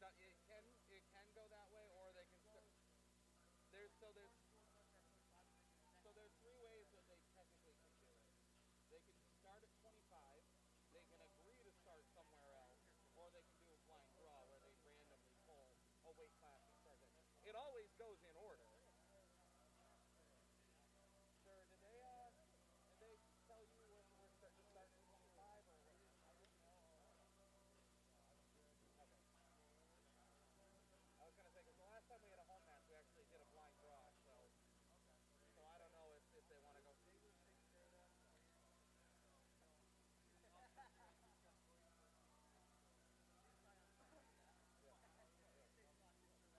It can go that way, or they can. There's so there's so there's three ways that they technically can do it. They can start at 25. They can agree to start somewhere else, or they can do a blind draw where they randomly pull a weight class and start it. It always goes in order. Sure. Did they tell you when we're starting at 25 or what? Okay. I was gonna say because the last time we had a home match, we actually did a blind draw, so I don't know if they want to go. Yeah.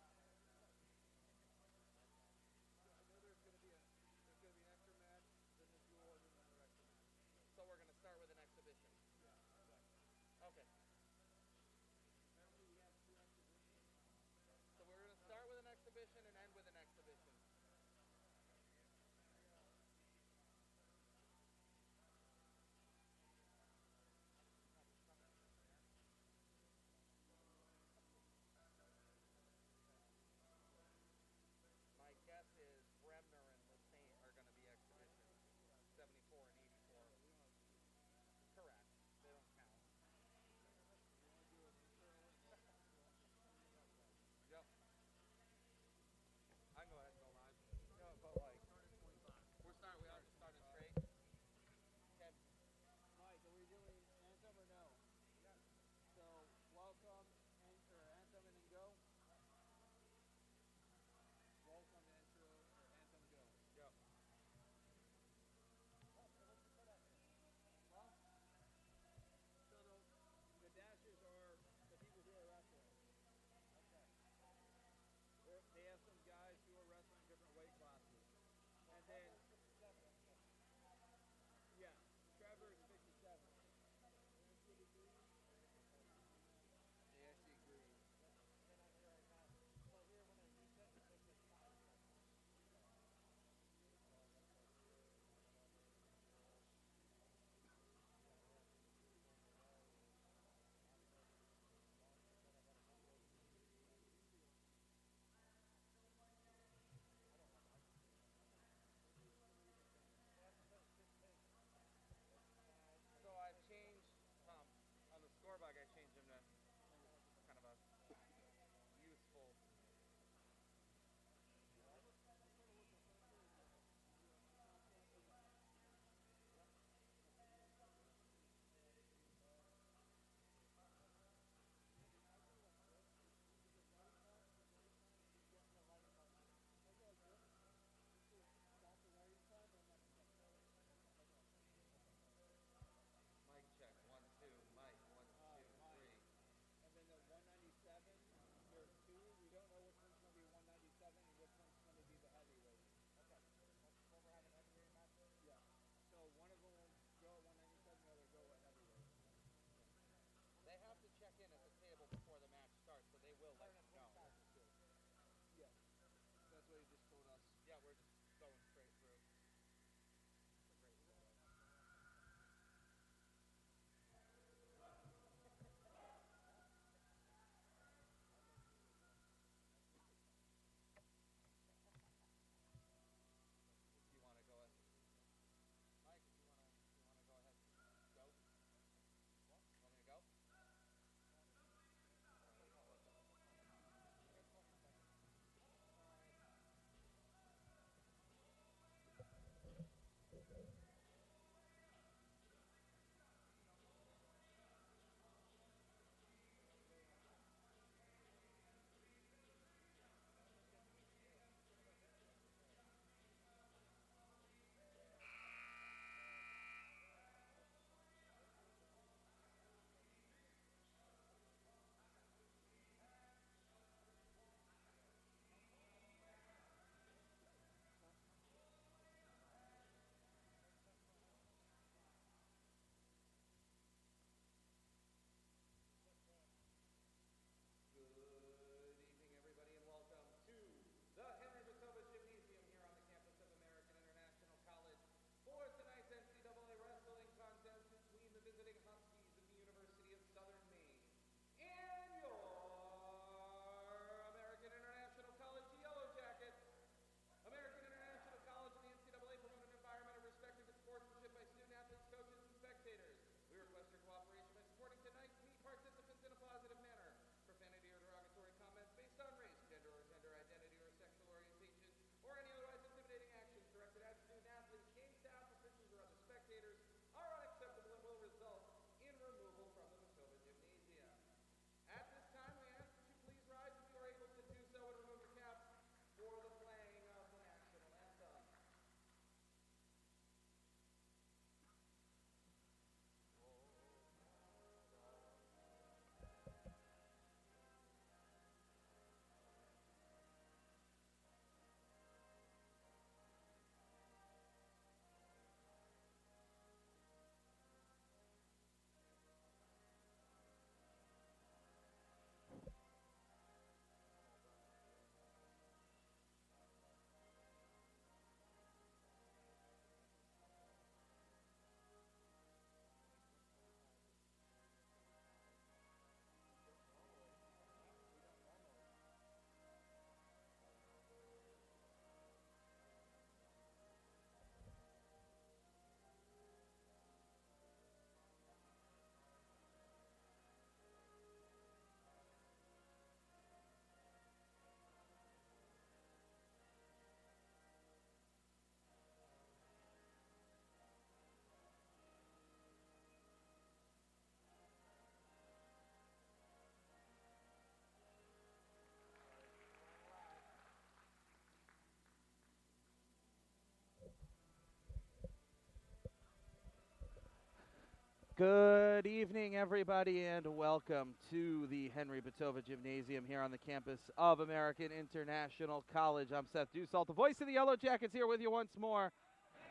Good evening, everybody, and welcome to the Henry Batova Gymnasium here on the campus of American International College. I'm Seth Dussault, the voice of the Yellow Jackets, here with you once more.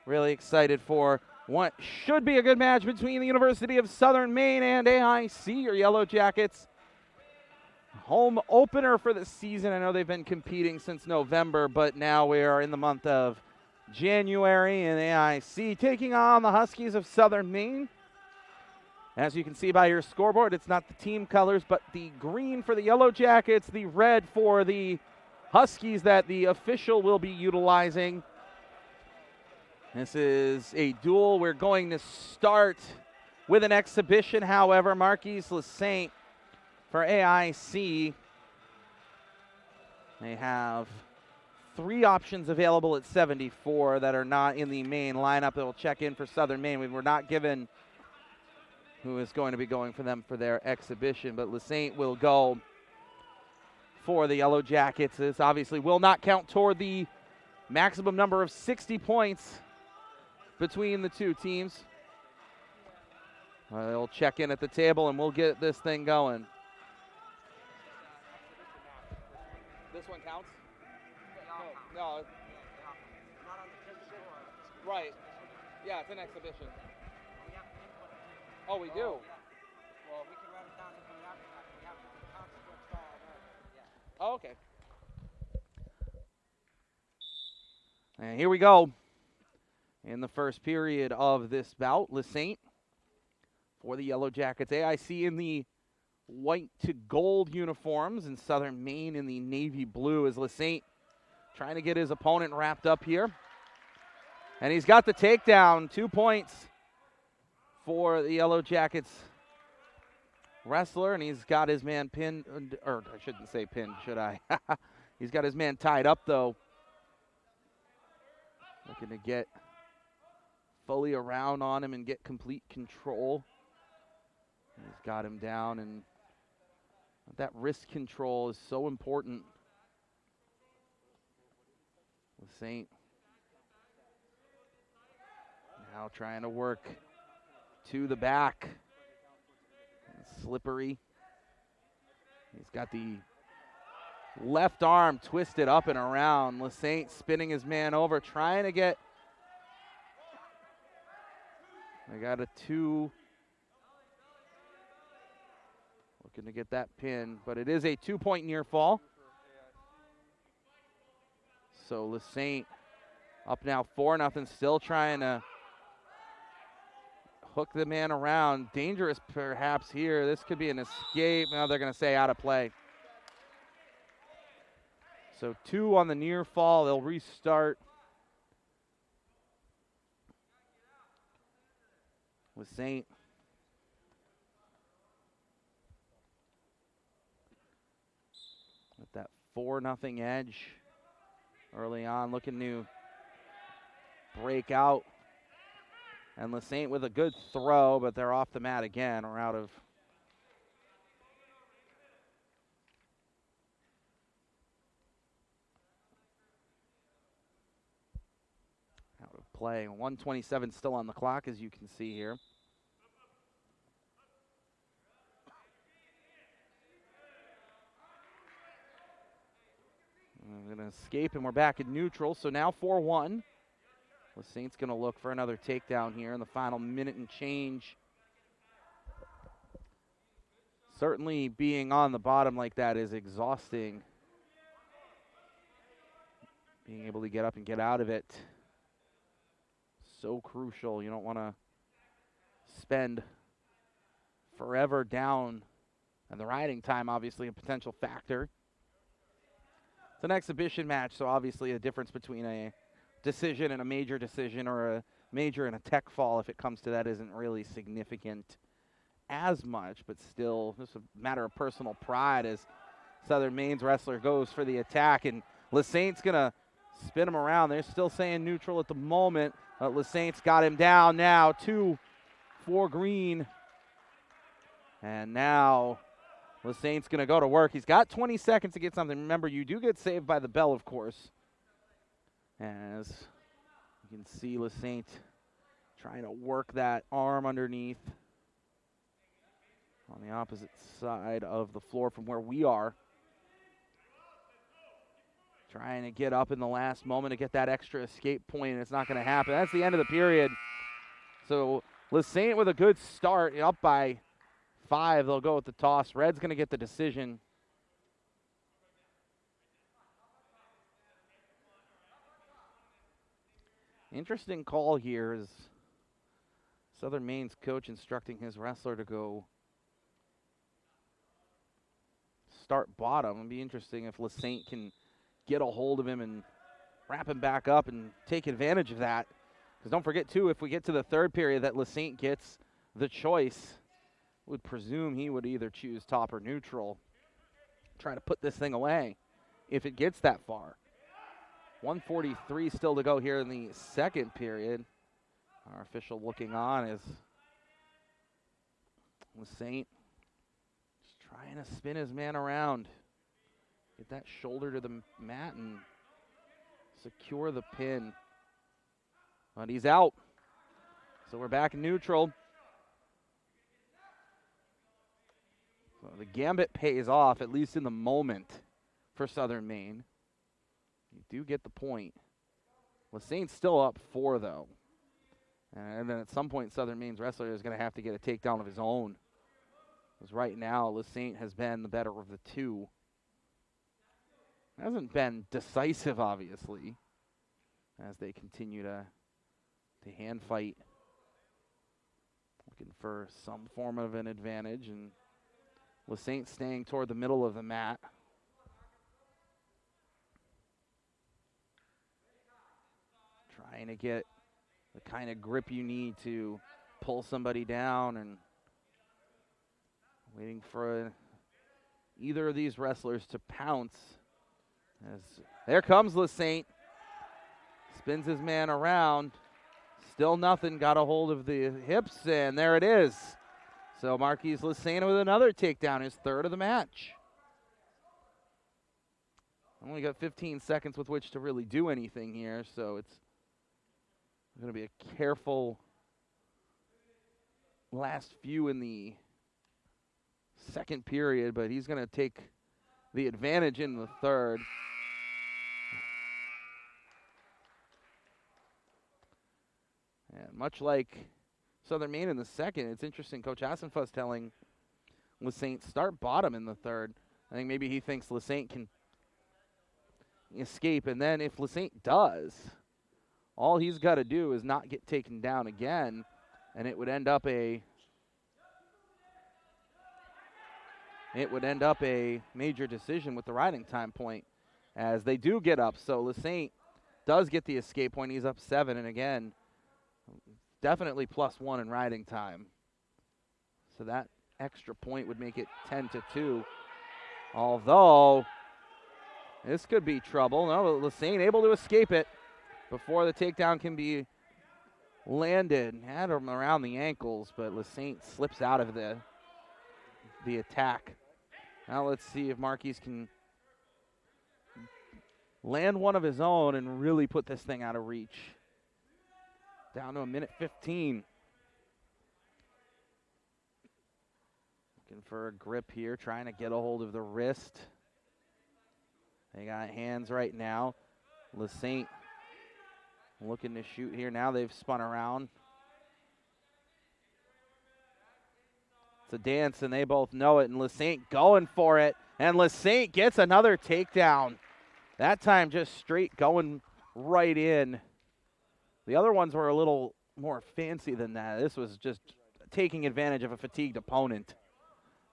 Really excited for what should be a good match between the University of Southern Maine and AIC, your Yellow Jackets. Home opener for the season. I know they've been competing since November, but now we are in the month of January, and AIC taking on the Huskies of Southern Maine. As you can see by your scoreboard, it's not the team colors, but the green for the Yellow Jackets, the red for the Huskies that the official will be utilizing. This is a duel. We're going to start with an exhibition, however. Marquise Lasaint for AIC. They have 3 options available at 74 that are not in the main lineup that will check in for Southern Maine. We were not given who is going to be going for them for their exhibition, but Lasaint will go for the Yellow Jackets. This obviously will not count toward the maximum number of 60 points between the two teams. They'll check in at the table and we'll get this thing going. This one counts? No. Right. Yeah, it's an exhibition. Oh, we do? Well, we can write it down if we have consequence all. Oh, okay. And here we go. In the first period of this bout, Lasaint for the Yellow Jackets. AIC in the white to gold uniforms, and Southern Maine in the navy blue, as Lasaint trying to get his opponent wrapped up here. And he's got the takedown, 2 points for the Yellow Jackets wrestler, and he's got his man pinned, or I shouldn't say pinned, should I? He's got his man tied up, though. Looking to get fully around on him and get complete control. He's got him down, and that wrist control is so important. Lasaint now trying to work to the back. It's slippery. He's got the left arm twisted up and around. Lasaint spinning his man over, trying to get. I got a 2. Looking to get that pin, but it is a 2-point near fall. So Lasaint up now 4-0, still trying to hook the man around. Dangerous perhaps here. This could be an escape. Now they're going to say out of play. So 2 on the near fall. They'll restart. Lasaint with that 4-0 edge early on, looking to break out. And Lasaint with a good throw, but they're off the mat again, or out of play. 1:27 still on the clock, as you can see here. I'm going to escape, and we're back in neutral. So now 4-1. Lasaint's going to look for another takedown here in the final minute and change. Certainly being on the bottom like that is exhausting. Being able to get up and get out of it, so crucial. You don't want to spend forever down, and the riding time obviously a potential factor. It's an exhibition match, so obviously a difference between a decision and a major decision, or a major and a tech fall, if it comes to that, isn't really significant as much, but still just a matter of personal pride as Southern Maine's wrestler goes for the attack, and Lasaint's going to spin him around. They're still saying neutral at the moment, but Lasaint's got him down now, 2 for green. And now Lasaint's going to go to work. He's got 20 seconds to get something. Remember, you do get saved by the bell, of course. As you can see, Lasaint trying to work that arm underneath. on the opposite side of the floor from where we are. Trying to get up in the last moment to get that extra escape point, and it's not going to happen. That's the end of the period. So LaSaint with a good start, up by 5. They'll go with the toss. Red's going to get the decision. Interesting call here is Southern Maine's coach instructing his wrestler to go start bottom. It'd be interesting if LaSaint can get a hold of him and wrap him back up and take advantage of that. Because don't forget, too, if we get to the third period that LaSaint gets the choice, would presume he would either choose top or neutral. Try to put this thing away if it gets that far. 1:43 still to go here in the second period. Our official looking on is LaSaint just trying to spin his man around. Get that shoulder to the mat and secure the pin. But he's out. So we're back in neutral. So the gambit pays off, at least in the moment, for Southern Maine. You do get the point. LaSaint's still up 4, though. And then at some point, Southern Maine's wrestler is going to have to get a takedown of his own. Because right now, LaSaint has been the better of the two. Hasn't been decisive, obviously, as they continue to hand fight. Looking for some form of an advantage, and LaSaint staying toward the middle of the mat. Trying to get the kind of grip you need to pull somebody down, and waiting for either of these wrestlers to pounce. As there comes LaSaint. Spins his man around. Still nothing. Got a hold of the hips, and there it is. So Marquis LaSaint with another takedown, his third of the match. Only got 15 seconds with which to really do anything here, so it's going to be a careful last few in the second period, but he's going to take the advantage in the third. And much like Southern Maine in the second, it's interesting. Coach Hassenfuss telling LaSaint start bottom in the third. I think maybe he thinks LaSaint can escape, and then if LaSaint does, all he's got to do is not get taken down again, and it would end up a major decision with the riding time point, as they do get up. So LaSaint does get the escape point. He's up 7, and again, definitely +1 in riding time. So that extra point would make it 10-2. Although this could be trouble. No, LaSaint able to escape it before the takedown can be landed. Had him around the ankles, but LaSaint slips out of the attack. Now let's see if Marquis can land one of his own and really put this thing out of reach. Down to 1:15. Looking for a grip here, trying to get a hold of the wrist. They got hands right now. LaSaint looking to shoot here. Now they've spun around. It's a dance, and they both know it, and LaSaint going for it, and LaSaint gets another takedown. That time just straight going right in. The other ones were a little more fancy than that. This was just taking advantage of a fatigued opponent.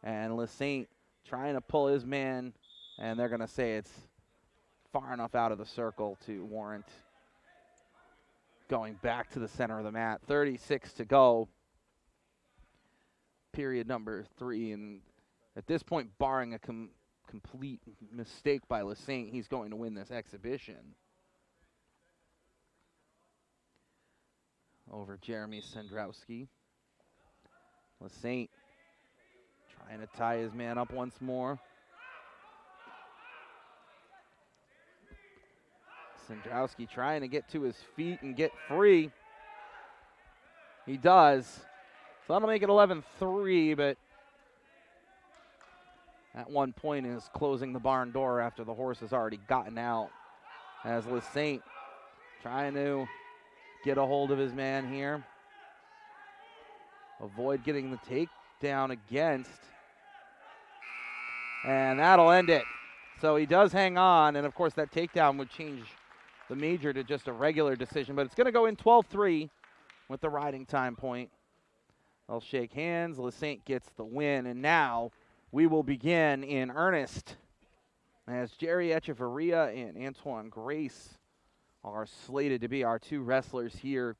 And LaSaint trying to pull his man, and they're going to say it's far enough out of the circle to warrant going back to the center of the mat. 36 to go. Period number 3. And at this point, barring a complete mistake by LaSaint, he's going to win this exhibition over Jeremy Sendrowski. LaSaint trying to tie his man up once more. Sendrowski trying to get to his feet and get free. He does. So that'll make it 11-3, but at one point is closing the barn door after the horse has already gotten out. As Saint trying to get a hold of his man here. Avoid getting the takedown against. And that'll end it. So he does hang on, and of course that takedown would change the major to just a regular decision, but it's going to go in 12-3 with the riding time point. They'll shake hands. Saint gets the win, and now we will begin in earnest as Jerry Echeverria and Antoine Grace are slated to be our two wrestlers here.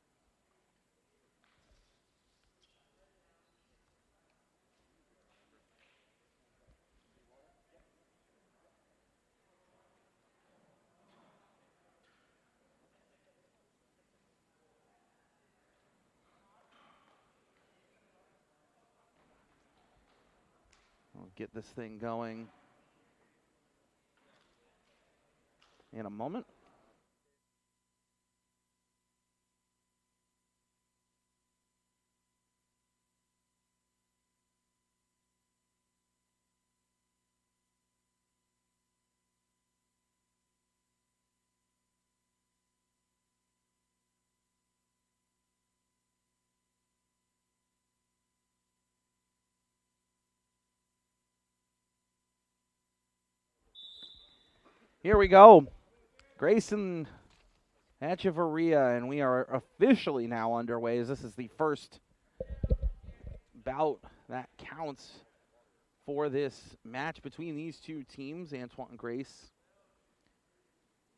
We'll get this thing going in a moment. Here we go. Grayson Echeverria, and we are officially now underway as this is the first bout that counts for this match between these two teams. Antoine Grace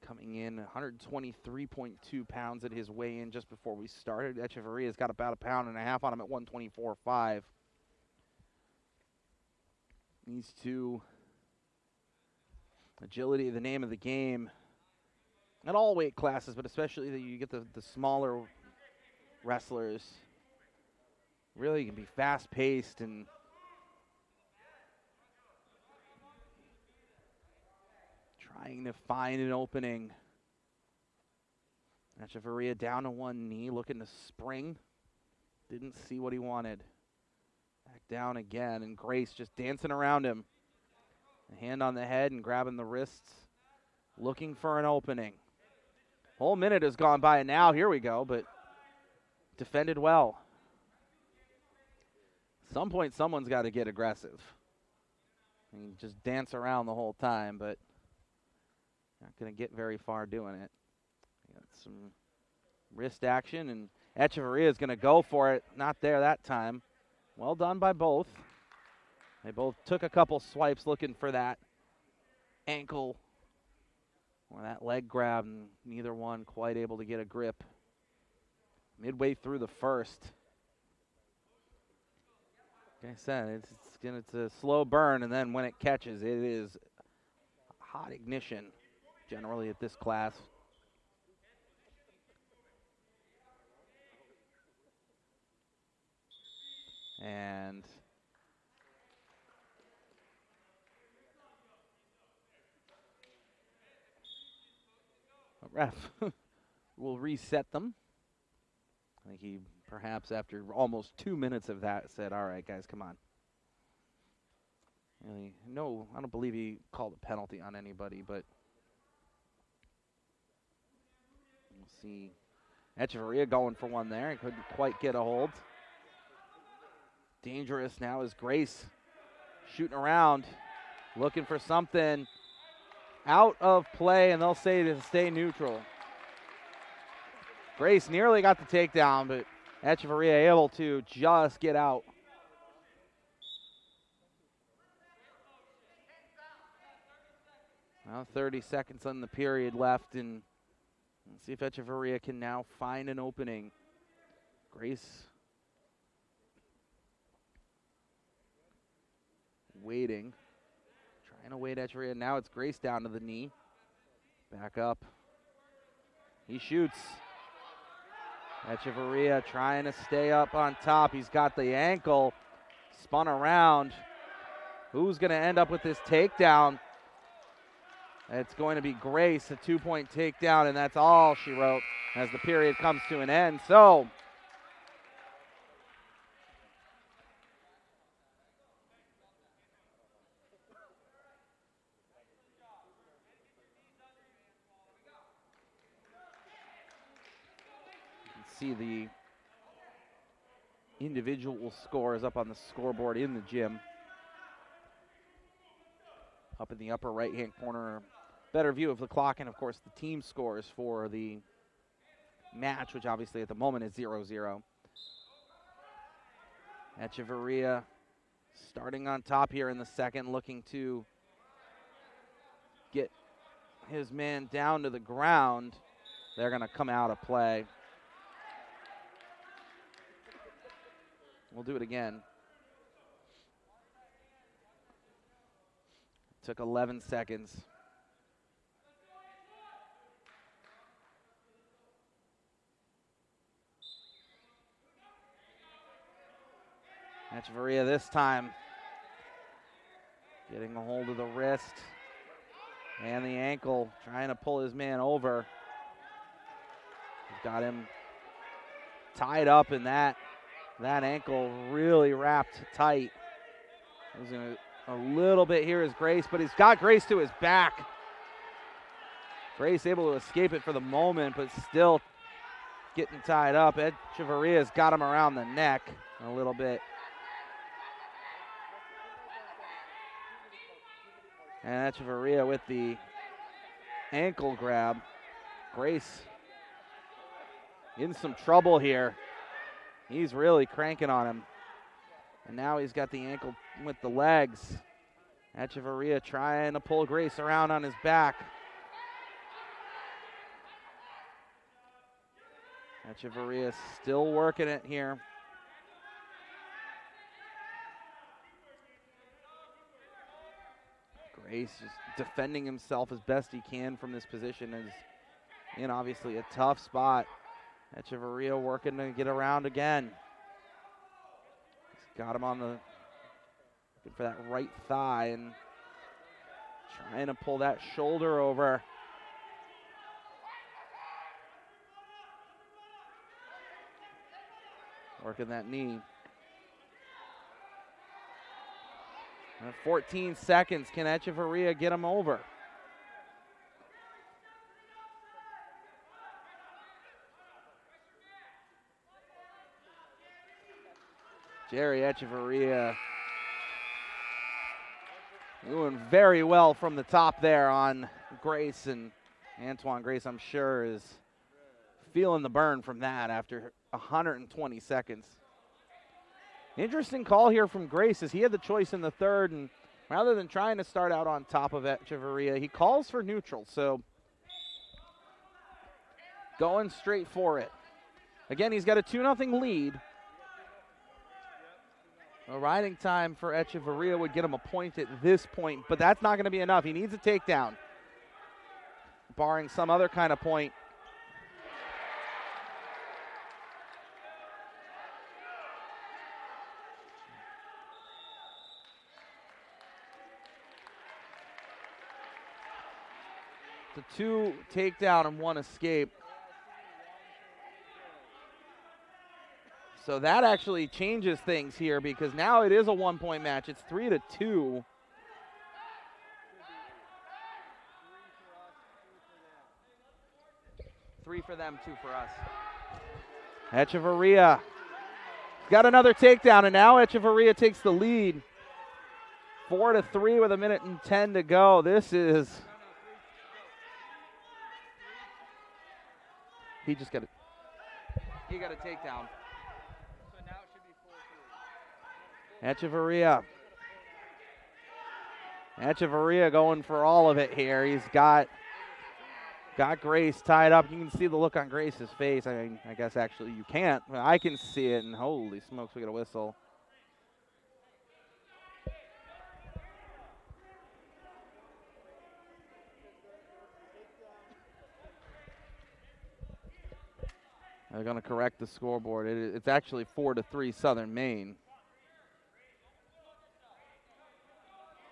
coming in 123.2 pounds at his weigh-in just before we started. Echeverria's got about 1.5 pounds on him at 124.5. These two, agility, the name of the game at all weight classes, but especially that you get the smaller wrestlers. Really can be fast-paced and trying to find an opening. Echeverria down on one knee, looking to spring. Didn't see what he wanted. Back down again, and Grace just dancing around him. A hand on the head and grabbing the wrists, looking for an opening. Whole minute has gone by, and now here we go, but defended well. At some point, someone's got to get aggressive. I mean, just dance around the whole time, but not going to get very far doing it. Got some wrist action, and Echeverria is going to go for it. Not there that time. Well done by both. They both took a couple swipes looking for that ankle or that leg grab, and neither one quite able to get a grip. Midway through the first. Like I said, it's a slow burn, and then when it catches, it is hot ignition generally at this class. And a ref will reset them. I think he perhaps after almost 2 minutes of that said, all right, guys, come on. Really, no, I don't believe he called a penalty on anybody, but we'll see. Echeverria going for one there. He couldn't quite get a hold. Dangerous now is Grace shooting around, looking for something. Out of play, and they'll say to stay neutral. Grace nearly got the takedown, but Echeverria able to just get out. Now 30 seconds on the period left, and let's see if Echeverria can now find an opening. Grace waiting. Trying to wait Echeverria. Now it's Grace down to the knee. Back up. He shoots. Echeverria trying to stay up on top. He's got the ankle. Spun around. Who's going to end up with this takedown? It's going to be Grace, a 2-point takedown, and that's all she wrote as the period comes to an end. So see the individual scores up on the scoreboard in the gym. Up in the upper right-hand corner, better view of the clock and, of course, the team scores for the match, which obviously at the moment is 0-0. Echeverria starting on top here in the second, looking to get his man down to the ground. They're going to come out of play. We'll do it again. Took 11 seconds. Echeverria this time getting a hold of the wrist and the ankle, trying to pull his man over. He's got him tied up, and that ankle really wrapped tight. Losing a little bit here is Grace, but he's got Grace to his back. Grace able to escape it for the moment, but still getting tied up. Echeverria's got him around the neck a little bit. And Echeverria with the ankle grab. Grace in some trouble here. He's really cranking on him. And now he's got the ankle with the legs. Echeverria trying to pull Grace around on his back. Echeverria still working it here. Grace just defending himself as best he can from this position, is in obviously a tough spot. Echeverria working to get around again. He's got him on the, looking for that right thigh and trying to pull that shoulder over. Working that knee. 14 seconds. Can Echeverria get him over? Jerry Echeverria doing very well from the top there on Grace, and Antoine Grace, I'm sure, is feeling the burn from that after 120 seconds. Interesting call here from Grace, as he had the choice in the third, and rather than trying to start out on top of Echeverria, he calls for neutral, so going straight for it. Again, he's got a 2-0 lead. A riding time for Echeverria would get him a point at this point, but that's not going to be enough. He needs a takedown, barring some other kind of point. It's a 2 takedown and 1 escape. So that actually changes things here, because now it is a 1-point match. It's 3-2. Three for them, 2 for us. Echeverria got another takedown, and now Echeverria takes the lead. 4-3 with 1:10 to go. This is, he got a takedown. So now it should be 4-3. Echeverria going for all of it here. He's got Grace tied up. You can see the look on Grace's face. I mean, I guess actually you can't. I can see it, and holy smokes, we got a whistle. They're going to correct the scoreboard. It's actually 4-3 Southern Maine.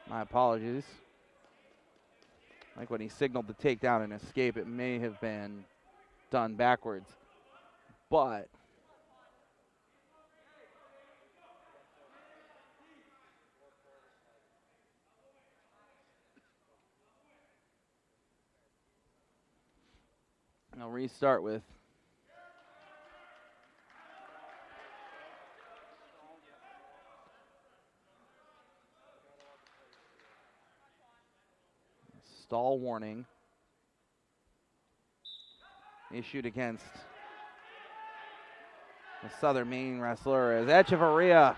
My apologies. Like when he signaled the takedown and escape, it may have been done backwards. But I'll restart with stall warning issued against the Southern Maine wrestler as Echevarria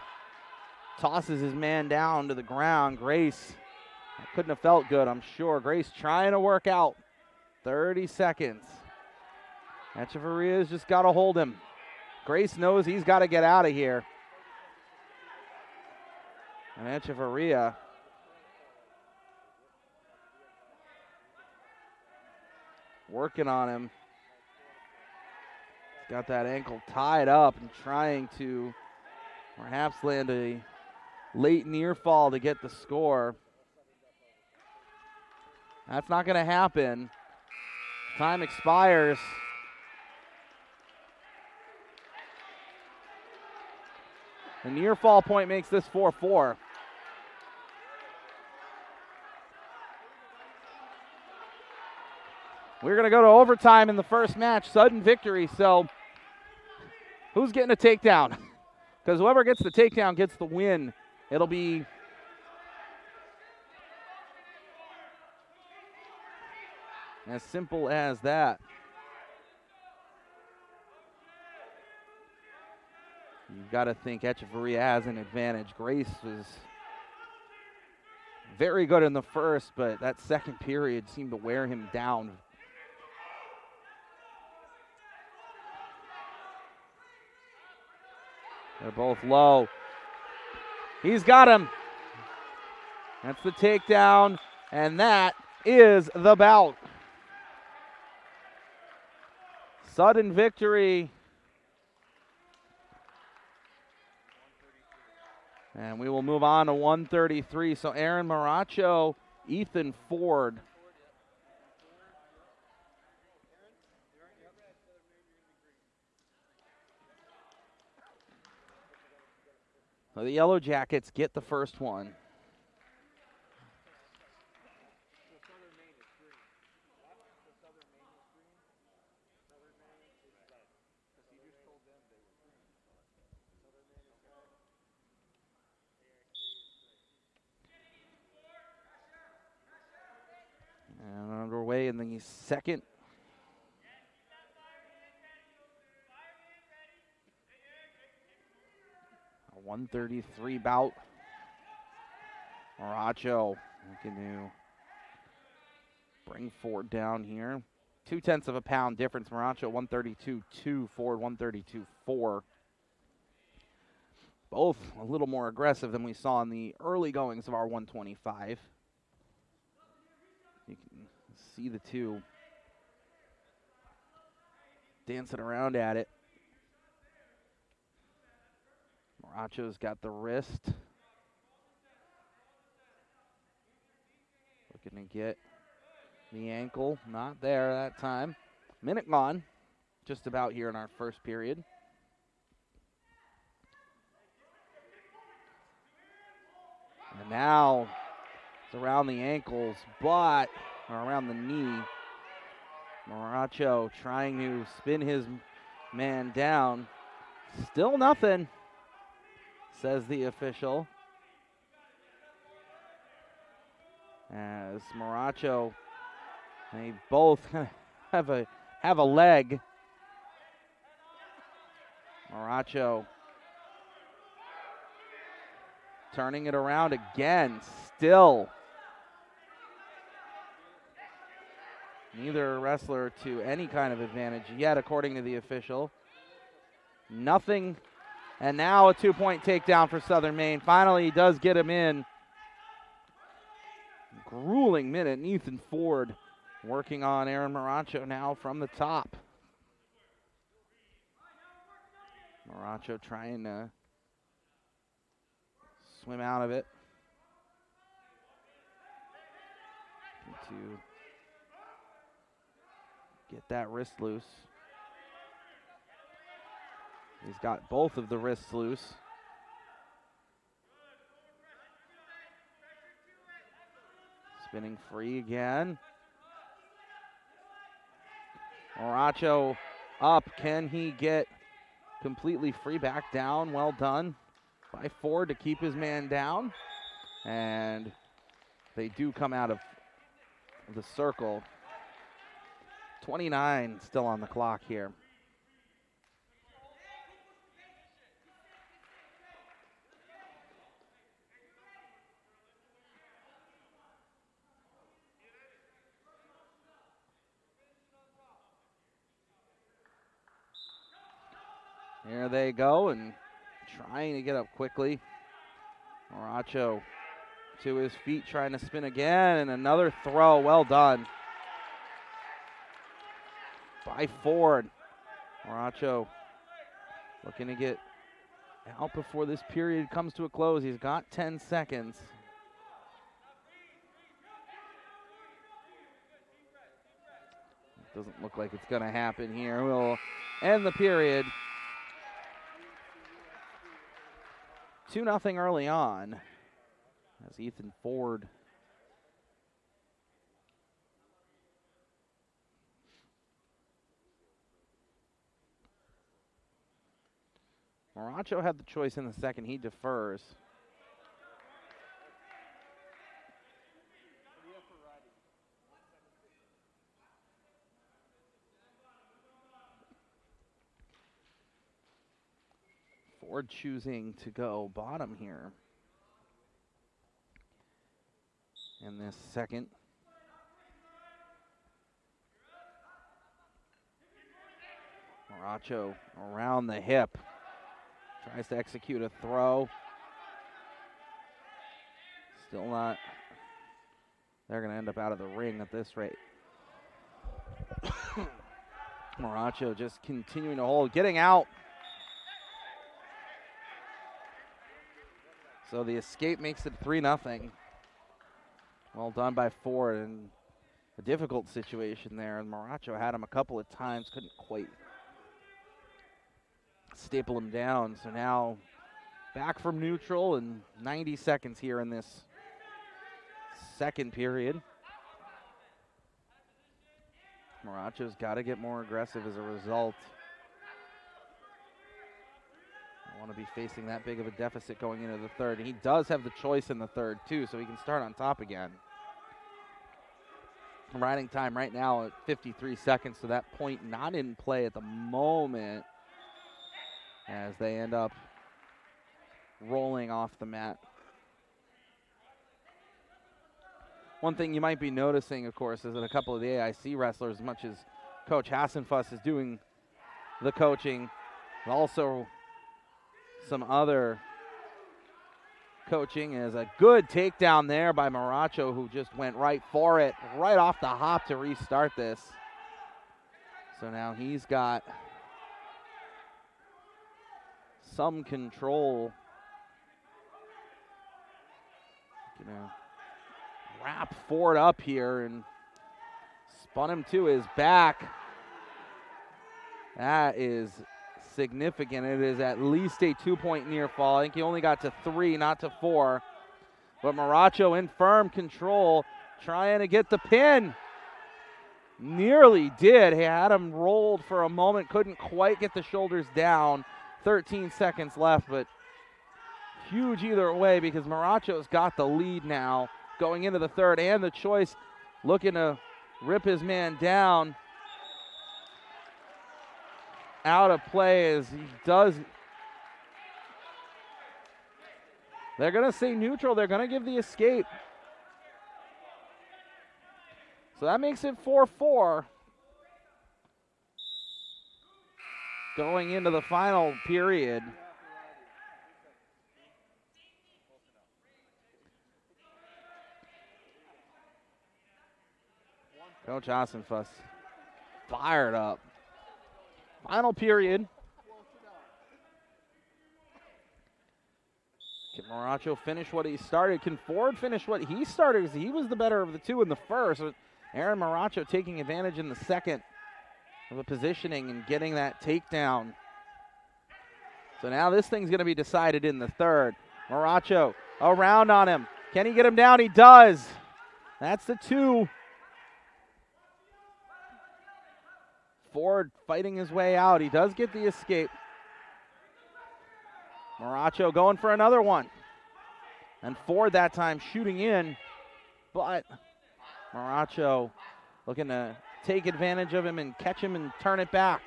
tosses his man down to the ground. Grace, that couldn't have felt good, I'm sure. Grace trying to work out. 30 seconds. Echevarria's just got to hold him. Grace knows he's got to get out of here. And Echevarria working on him. He's got that ankle tied up and trying to perhaps land a late near fall to get the score. That's not going to happen. Time expires. The near fall point makes this 4-4. We're going to go to overtime in the first match. Sudden victory, so who's getting a takedown? Because whoever gets the takedown gets the win. It'll be as simple as that. You've got to think Echevarria has an advantage. Grace was very good in the first, but that second period seemed to wear him down. They're both low. He's got him. That's the takedown, and that is the bout. Sudden victory. And we will move on to 133. So Aaron Maracho, Ethan Ford. So the Yellow Jackets get the first one. And underway in the second. A 133 bout. Maracho looking to bring Ford down here. 0.2 of a pound difference. Maracho 132.2, Ford 132.4. Both a little more aggressive than we saw in the early goings of our 125. You can see the two dancing around at it. Maracho's got the wrist. Looking to get the ankle. Not there that time. Minute gone. Just about here in our first period. And now it's around the ankles, or around the knee. Maracho trying to spin his man down. Still nothing, says the official. As Maracho, they both have a leg. Maracho turning it around again. Still neither wrestler to any kind of advantage yet, according to the official. Nothing. And now a 2-point takedown for Southern Maine. Finally, he does get him in. Grueling minute. And Ethan Ford working on Aaron Maracho now from the top. Maracho trying to swim out of it. To get that wrist loose. He's got both of the wrists loose. Spinning free again. Maracho up. Can he get completely free? Back down. Well done by Ford to keep his man down. And they do come out of the circle. 29 still on the clock here. Here they go, and trying to get up quickly. Moracho to his feet, trying to spin again, and another throw. Well done by Ford. Moracho looking to get out before this period comes to a close. He's got 10 seconds. Doesn't look like it's going to happen here. We'll end the period. 2-0 early on as Ethan Ford Moracho had the choice in the second. He defers. Ford choosing to go bottom here in this second. Moracho around the hip. Tries to execute a throw. Still not. They're going to end up out of the ring at this rate. Moracho just continuing to hold, getting out. So the escape makes it 3-0. Well done by Ford, and a difficult situation there. And Moracho had him a couple of times, couldn't quite staple him down. So now back from neutral and 90 seconds here in this second period. Moracho's got to get more aggressive as a result. I want to be facing that big of a deficit going into the third. And he does have the choice in the third, too, so he can start on top again. Riding time right now at 53 seconds, so that point not in play at the moment as they end up rolling off the mat. One thing you might be noticing, of course, is that a couple of the AIC wrestlers, as much as Coach Hassenfuss is doing the coaching, also some other coaching. Is a good takedown there by Moracho, who just went right for it, right off the hop to restart this. So now he's got some control. Gonna wrap Ford up here and spun him to his back. That is significant. It is at least a 2-point near fall. I think he only got to 3, not to 4. But Moracho in firm control, trying to get the pin. Nearly did. He had him rolled for a moment, couldn't quite get the shoulders down. 13 seconds left, but huge either way because Moracho's got the lead now going into the third, and the choice looking to rip his man down. Out of play as he does. They're going to say neutral. They're going to give the escape. So that makes it 4-4. Going into the final period. Coach Hassenfuss fired up. Final period. Can Moracho finish what he started? Can Ford finish what he started? Because he was the better of the two in the first. Aaron Moracho taking advantage in the second of the positioning and getting that takedown. So now this thing's going to be decided in the third. Moracho around on him. Can he get him down? He does. That's the 2. Ford fighting his way out. He does get the escape. Moracho going for another one. And Ford that time shooting in, but Maracho looking to take advantage of him and catch him and turn it back.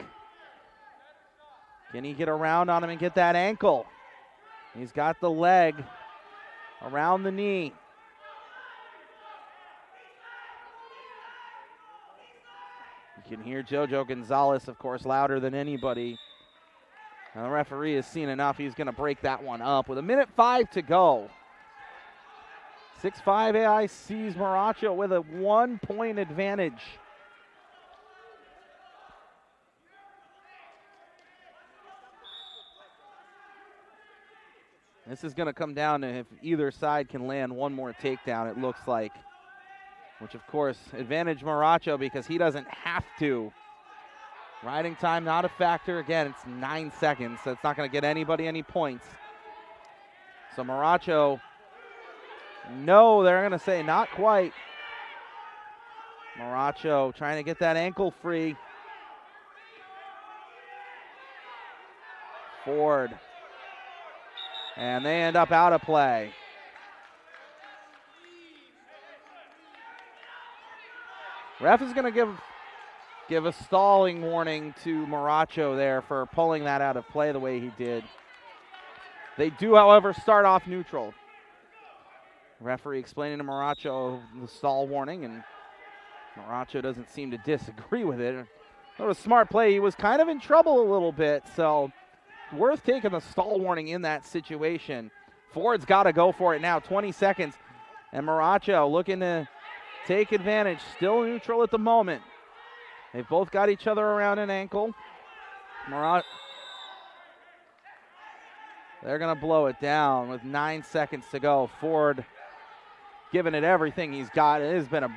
Can he get around on him and get that ankle? He's got the leg around the knee. You can hear JoJo Gonzalez, of course, louder than anybody. Now the referee has seen enough. He's going to break that one up with 1:05 to go. 6-5 AIC's Maracho with a 1-point advantage. This is going to come down to if either side can land one more takedown, it looks like. Which, of course, advantage Maracho because he doesn't have to. Riding time not a factor. Again, it's 9 seconds, so it's not going to get anybody any points. So Maracho, no, they're going to say not quite. Maracho trying to get that ankle free. Ford. And they end up out of play. Ref is going to give a stalling warning to Maracho there for pulling that out of play the way he did. They do, however, start off neutral. Referee explaining to Maracho the stall warning, and Maracho doesn't seem to disagree with it. It was a smart play. He was kind of in trouble a little bit, so worth taking the stall warning in that situation. Ford's got to go for it now. 20 seconds, and Maracho looking to take advantage. Still neutral at the moment. They've both got each other around an ankle. They're going to blow it down with 9 seconds to go. Ford giving it everything he's got. It has been a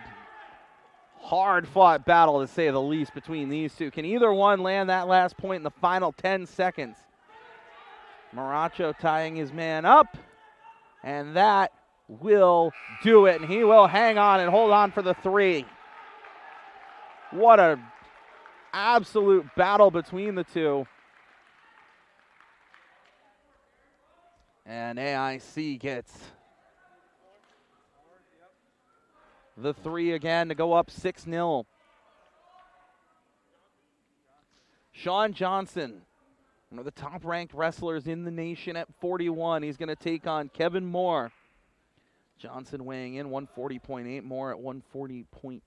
hard-fought battle, to say the least, between these two. Can either one land that last point in the final 10 seconds? Maracho tying his man up, and that will do it, and he will hang on and hold on for the 3. What an absolute battle between the two. And AIC gets the 3 again to go up 6-0. Sean Johnson, one of the top-ranked wrestlers in the nation at 41. He's going to take on Kevin Moore. Johnson weighing in 140.8, Moore at 140.2.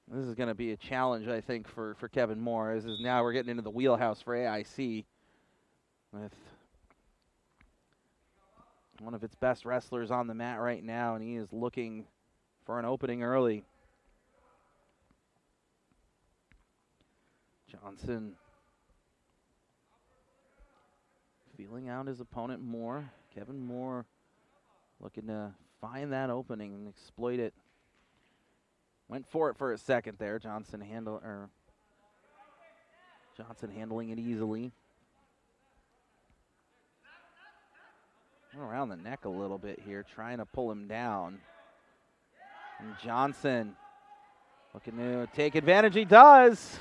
This is going to be a challenge, I think, for Kevin Moore. This is now we're getting into the wheelhouse for AIC with one of its best wrestlers on the mat right now, and he is looking for an opening early. Johnson feeling out his opponent more. Kevin Moore looking to find that opening and exploit it. Went for it for a second there. Johnson handling it easily. Went around the neck a little bit here, trying to pull him down. And Johnson looking to take advantage. He does.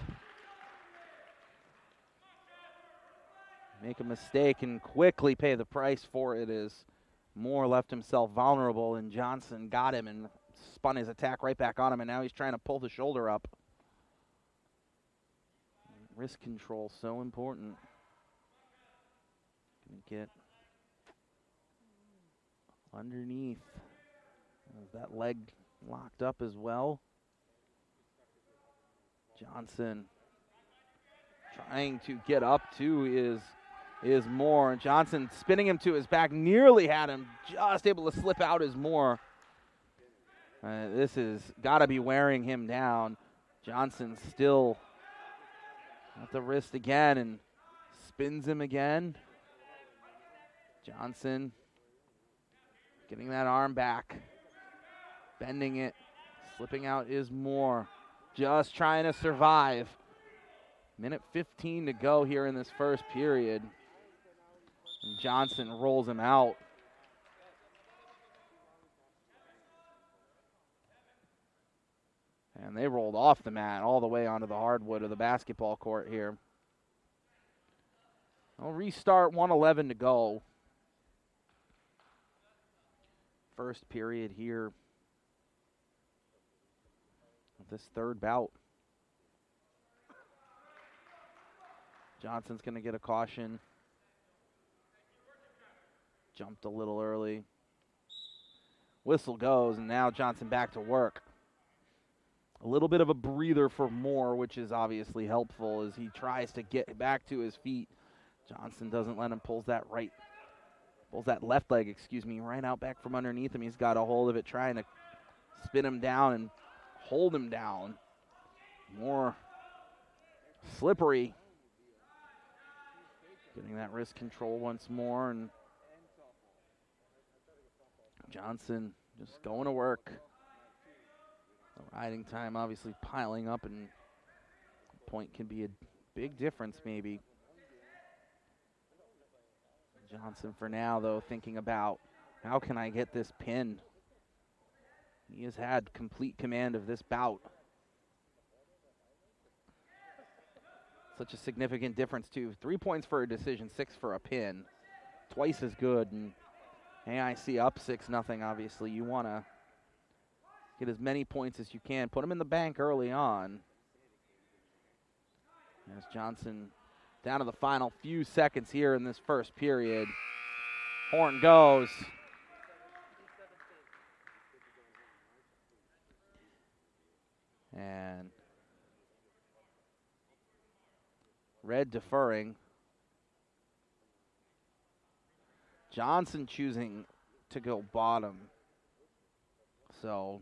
Make a mistake and quickly pay the price for it as Moore left himself vulnerable, and Johnson got him and spun his attack right back on him, and now he's trying to pull the shoulder up. Wrist control, so important. Gonna get underneath. That leg locked up as well. Johnson trying to get up to is Moore. And Johnson spinning him to his back, nearly had him, just able to slip out as Moore. This has got to be wearing him down. Johnson still at the wrist again and spins him again. Johnson getting that arm back, bending it, slipping out is Moore. Just trying to survive. 1:15 to go here in this first period. And Johnson rolls him out. And they rolled off the mat all the way onto the hardwood of the basketball court here. I'll restart, 1:11 to go. first period here of this third bout. Johnson's going to get a caution. Jumped a little early. Whistle goes, and now Johnson back to work. A little bit of a breather for Moore, which is obviously helpful as he tries to get back to his feet. Johnson doesn't let him, pulls that left leg, right out back from underneath him. He's got a hold of it, trying to spin him down and hold him down. Moore slippery. Getting that wrist control once more, and Johnson just going to work. The riding time obviously piling up, and a point can be a big difference maybe. Johnson for now, though, thinking about how can I get this pin. He has had complete command of this bout. Such a significant difference, too. 3 points for a decision, 6 for a pin. Twice as good, and AIC up 6-0, obviously. You want to get as many points as you can. Put them in the bank early on. As Johnson down to the final few seconds here in this first period. Horn goes. And red deferring. Johnson choosing to go bottom. So,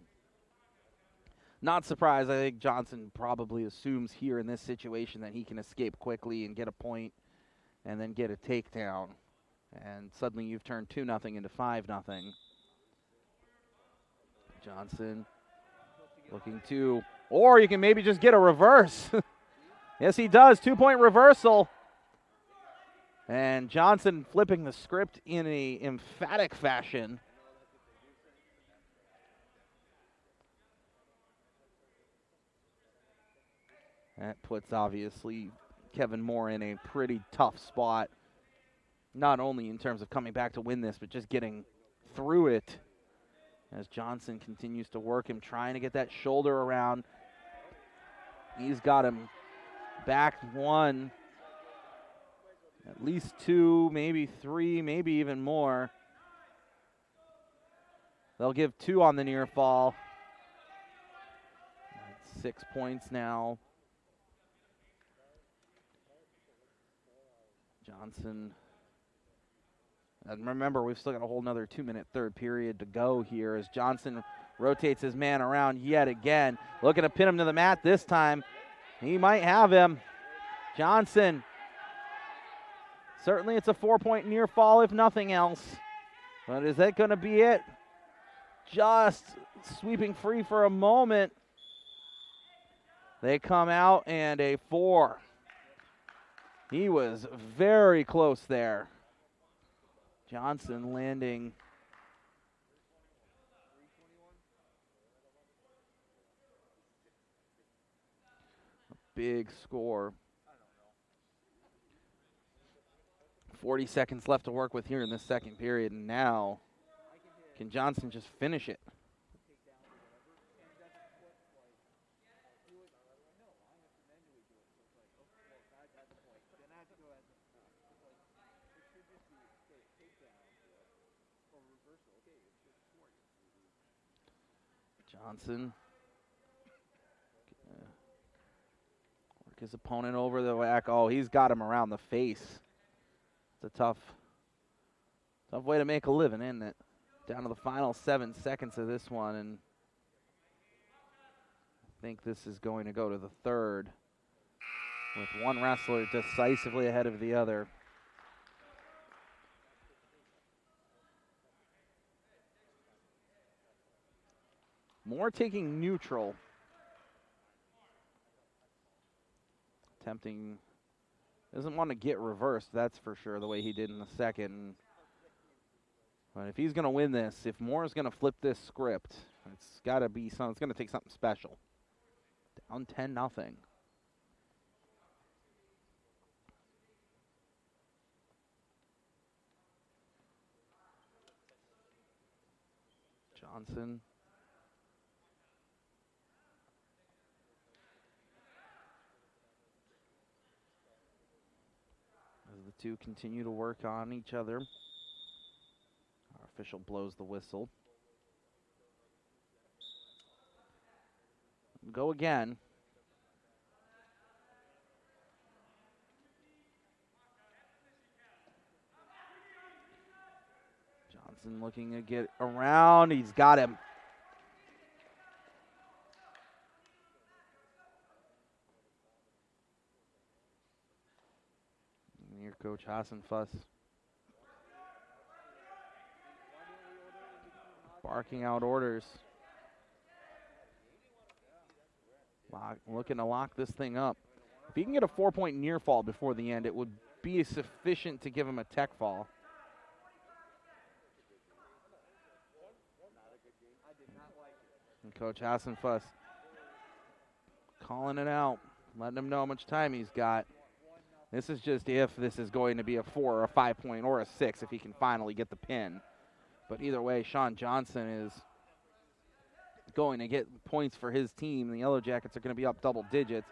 not surprised. I think Johnson probably assumes here in this situation that he can escape quickly and get a point and then get a takedown. And suddenly you've turned 2-0 into 5-0. Johnson looking to, or you can maybe just get a reverse. Yes, he does. 2-point reversal. And Johnson flipping the script in a emphatic fashion. That puts, obviously, Kevin Moore in a pretty tough spot. Not only in terms of coming back to win this, but just getting through it. As Johnson continues to work him, trying to get that shoulder around. He's got him back one, at least 2, maybe 3, maybe even more. They'll give 2 on the near fall. That's 6 points now. Johnson. And remember, we've still got a whole nother 2-minute third period to go here as Johnson rotates his man around yet again. Looking to pin him to the mat this time. He might have him. Johnson. Certainly it's a 4-point near fall if nothing else. But is that going to be it? Just sweeping free for a moment. They come out and a 4. He was very close there. Johnson landing a big score. 40 seconds left to work with here in this second period, and now can Johnson just finish it? Johnson work his opponent over the whack. Oh, he's got him around the face. It's a tough way to make a living, isn't it? Down to the final 7 seconds of this one, and I think this is going to go to the third with one wrestler decisively ahead of the other. Moore taking neutral. Attempting, doesn't want to get reversed, that's for sure, the way he did in the second. But if he's going to win this, if Moore's going to flip this script, it's got to be something, it's going to take something special. Down 10-0. Johnson. As the two continue to work on each other. Our official blows the whistle. Go again. Johnson looking to get around. He's got him. And here, Coach Hassenfuss barking out orders. Looking to lock this thing up. If he can get a 4-point near fall before the end, it would be sufficient to give him a tech fall. And Coach Hassenfuss calling it out, letting him know how much time he's got. This is just if this is going to be a 4 or a 5-point or a 6 if he can finally get the pin. But either way, Sean Johnson is going to get points for his team. The Yellow Jackets are going to be up double digits.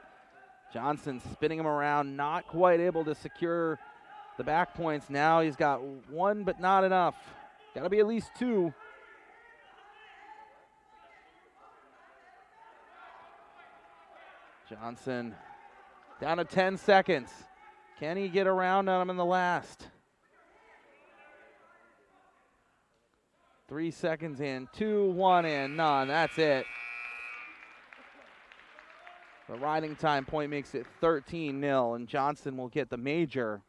Johnson spinning him around, not quite able to secure the back points. Now he's got 1, but not enough. Got to be at least 2. Johnson down to 10 seconds. Can he get around on him in the last? 3 seconds in, 2, 1, and none. That's it. The riding time point makes it 13-0, and Johnson will get the major.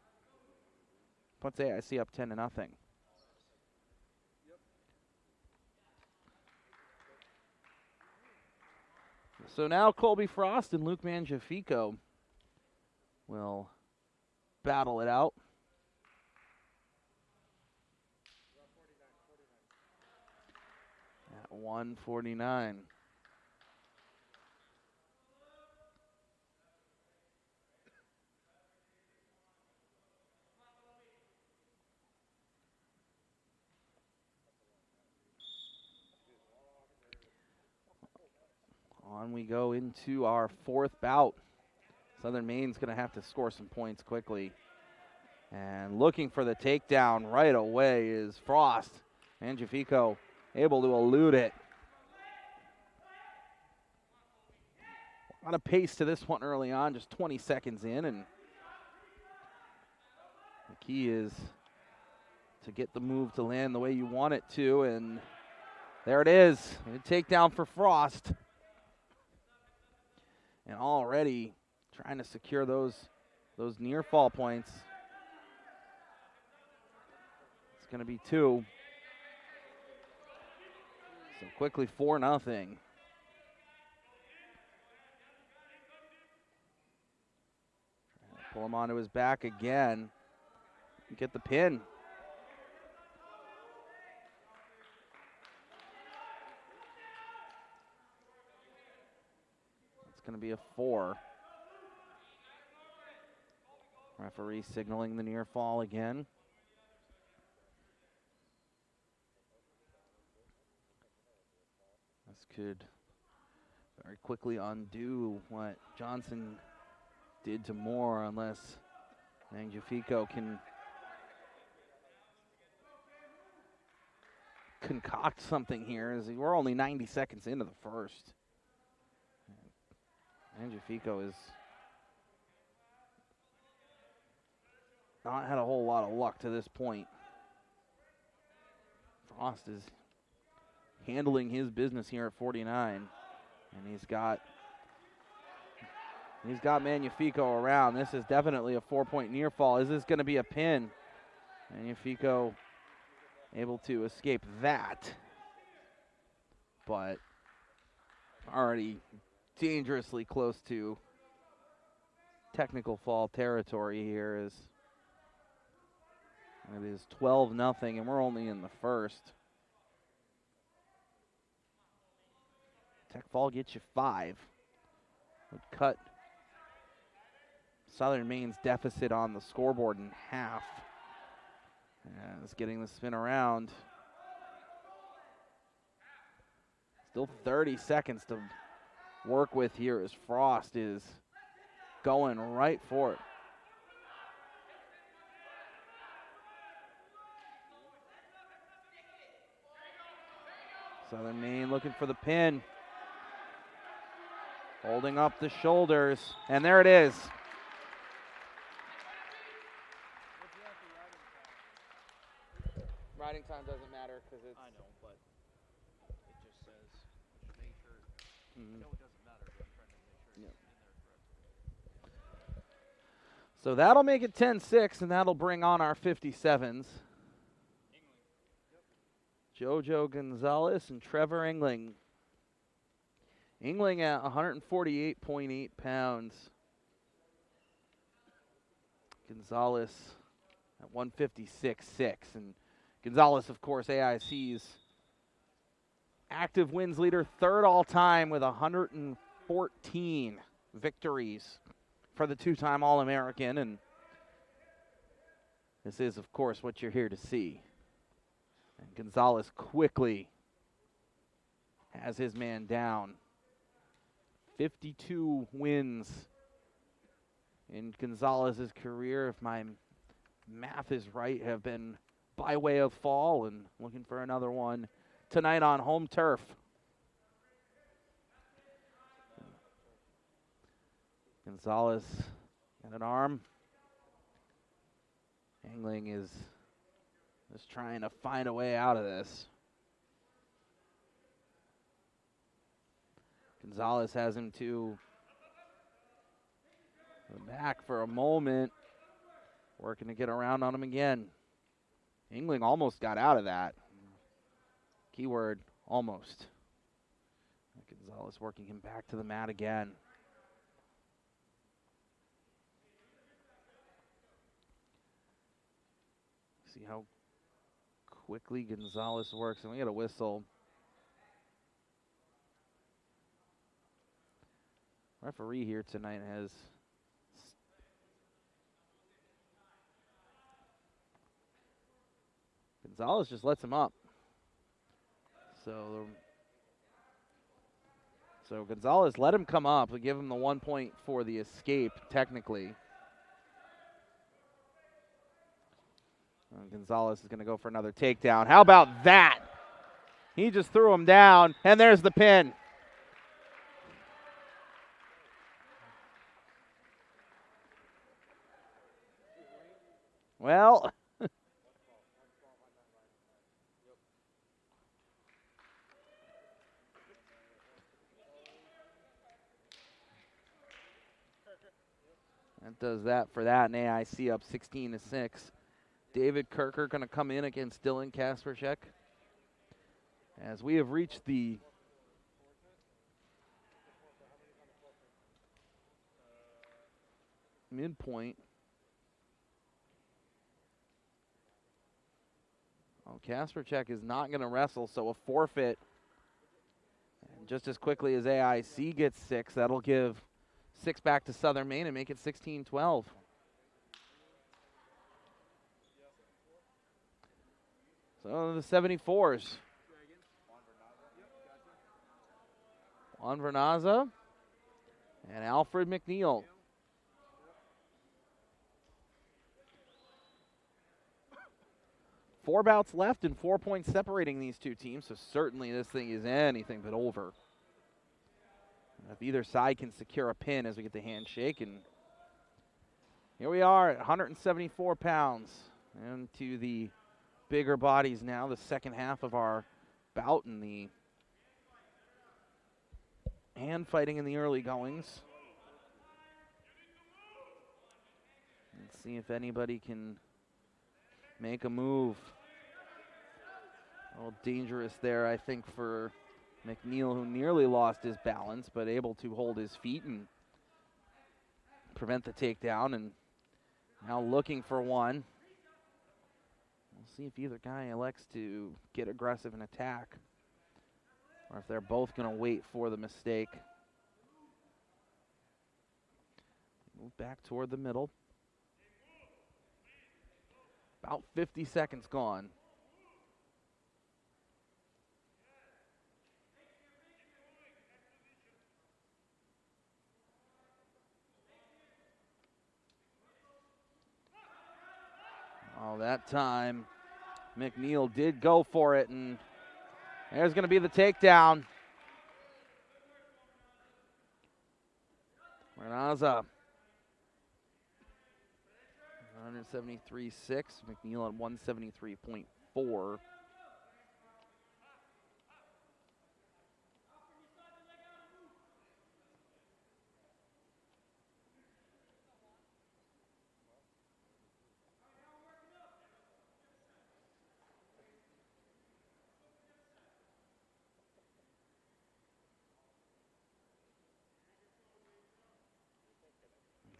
Puts AIC up 10-0. So now Colby Frost and Luke Mangiafico will battle it out. At 1:49. On we go into our 4th bout. Southern Maine's going to have to score some points quickly. And looking for the takedown right away is Frost. Mangiafico able to elude it. A lot of pace to this one early on, just 20 seconds in. And the key is to get the move to land the way you want it to. And there it is. A takedown for Frost. And already trying to secure those near fall points. It's going to be 2. So quickly 4-0. Pull him onto his back again. Get the pin. Going to be a 4. Referee signaling the near fall again. This could very quickly undo what Johnson did to Moore unless Mangiafico can concoct something here, as we're only 90 seconds into the first. Mangiafico has not had a whole lot of luck to this point. Frost is handling his business here at 49, and he's got Mangiafico around. This is definitely a 4-point near fall. Is this going to be a pin? Mangiafico able to escape that, but already dangerously close to technical fall territory here. As it is 12-0, and we're only in the first. Tech fall gets you 5. Would cut Southern Maine's deficit on the scoreboard in half. As getting the spin around. Still 30 seconds to work with here as Frost is going right for it. Southern Maine looking for the pin. Holding up the shoulders, and there it is. Riding time doesn't matter because it's. I know, but it just says, make sure. No, it doesn't matter, but I'm trying to make sure it's in there correctly. So that'll make it 10-6, and that'll bring on our 57s. Jojo Gonzalez and Trevor Engling. Engling at 148.8 pounds. Gonzalez at 156.6. And Gonzalez, of course, AIC's active wins leader, third all-time with 114 victories for the two-time All-American. And this is, of course, what you're here to see. And Gonzalez quickly has his man down. 52 wins in Gonzalez's career, if my math is right, have been by way of fall, and looking for another one tonight on home turf. Gonzalez got an arm. Engling is just trying to find a way out of this. Gonzalez has him to the back for a moment, working to get around on him again. Engling almost got out of that. Keyword, almost. Gonzalez working him back to the mat again. See how quickly Gonzalez works, and we get a whistle. Referee here tonight has Gonzalez just lets him up. So Gonzalez let him come up. We give him the 1 point for the escape, technically. Gonzalez is going to go for another takedown. How about that? He just threw him down, and there's the pin. Well, that does that for that, and AIC up 16-6. David Kirker going to come in against Dylan Kasperchek. As we have reached the midpoint. Oh, Kasperchek is not going to wrestle, so a forfeit. And just as quickly as AIC gets 6, that'll give 6 back to Southern Maine and make it 16-12. So the 74s. Juan Vernaza and Alfred McNeil. Four bouts left and 4 points separating these two teams, so certainly this thing is anything but over. If either side can secure a pin as we get the handshake, and here we are at 174 pounds. And to the bigger bodies now, the second half of our bout and the hand fighting in the early goings. Let's see if anybody can make a move. A little dangerous there, I think, for McNeil, who nearly lost his balance, but able to hold his feet and prevent the takedown, and now looking for one. We'll see if either guy elects to get aggressive and attack, or if they're both going to wait for the mistake. Move back toward the middle. About 50 seconds gone. Oh, that time McNeil did go for it, and there's going to be the takedown. Vernaza, 173.6. McNeil at 173.4.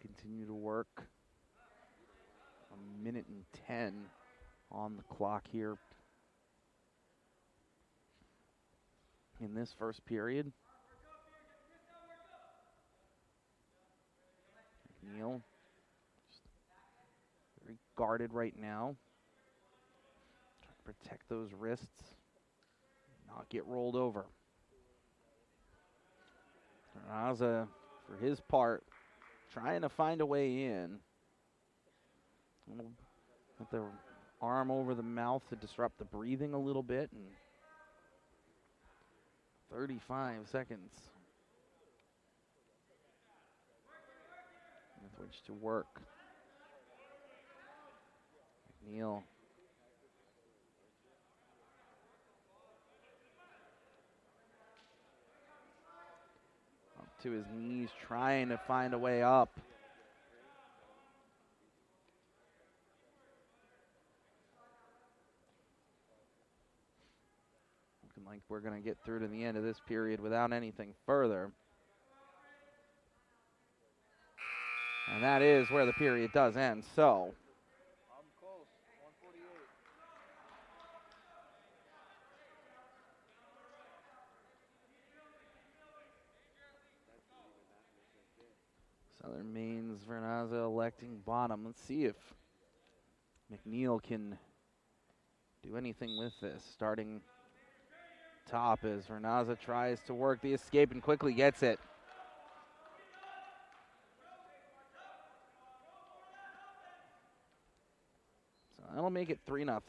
Continue to work. 1:10 on the clock here in this first period. McNeil just very guarded right now. Trying to protect those wrists, not get rolled over. Raza, for his part, trying to find a way in. With the arm over the mouth to disrupt the breathing a little bit, and 35 seconds with which to work. McNeil up to his knees, trying to find a way up. Looking like we're going to get through to the end of this period without anything further. And that is where the period does end. So, I'm close. 148. Southern Maine's Vernaza electing bottom. Let's see if McNeil can do anything with this. Starting top as Vernaza tries to work the escape and quickly gets it. So that'll make it 3-0.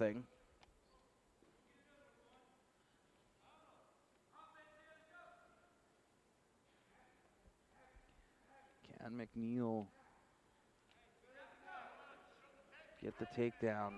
Can McNeil get the takedown?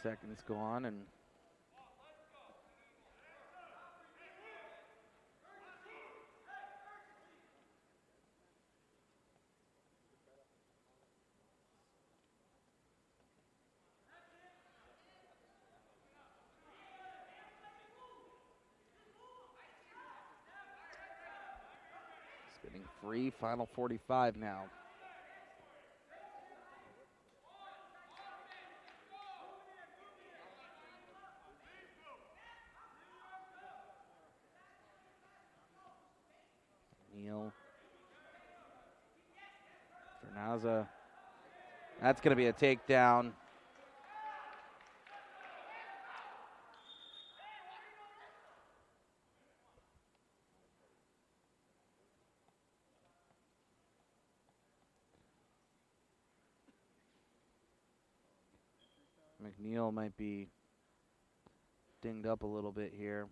Seconds gone, and spinning free, final 45 now. Vernaza, that's going to be a takedown. McNeil might be dinged up a little bit here.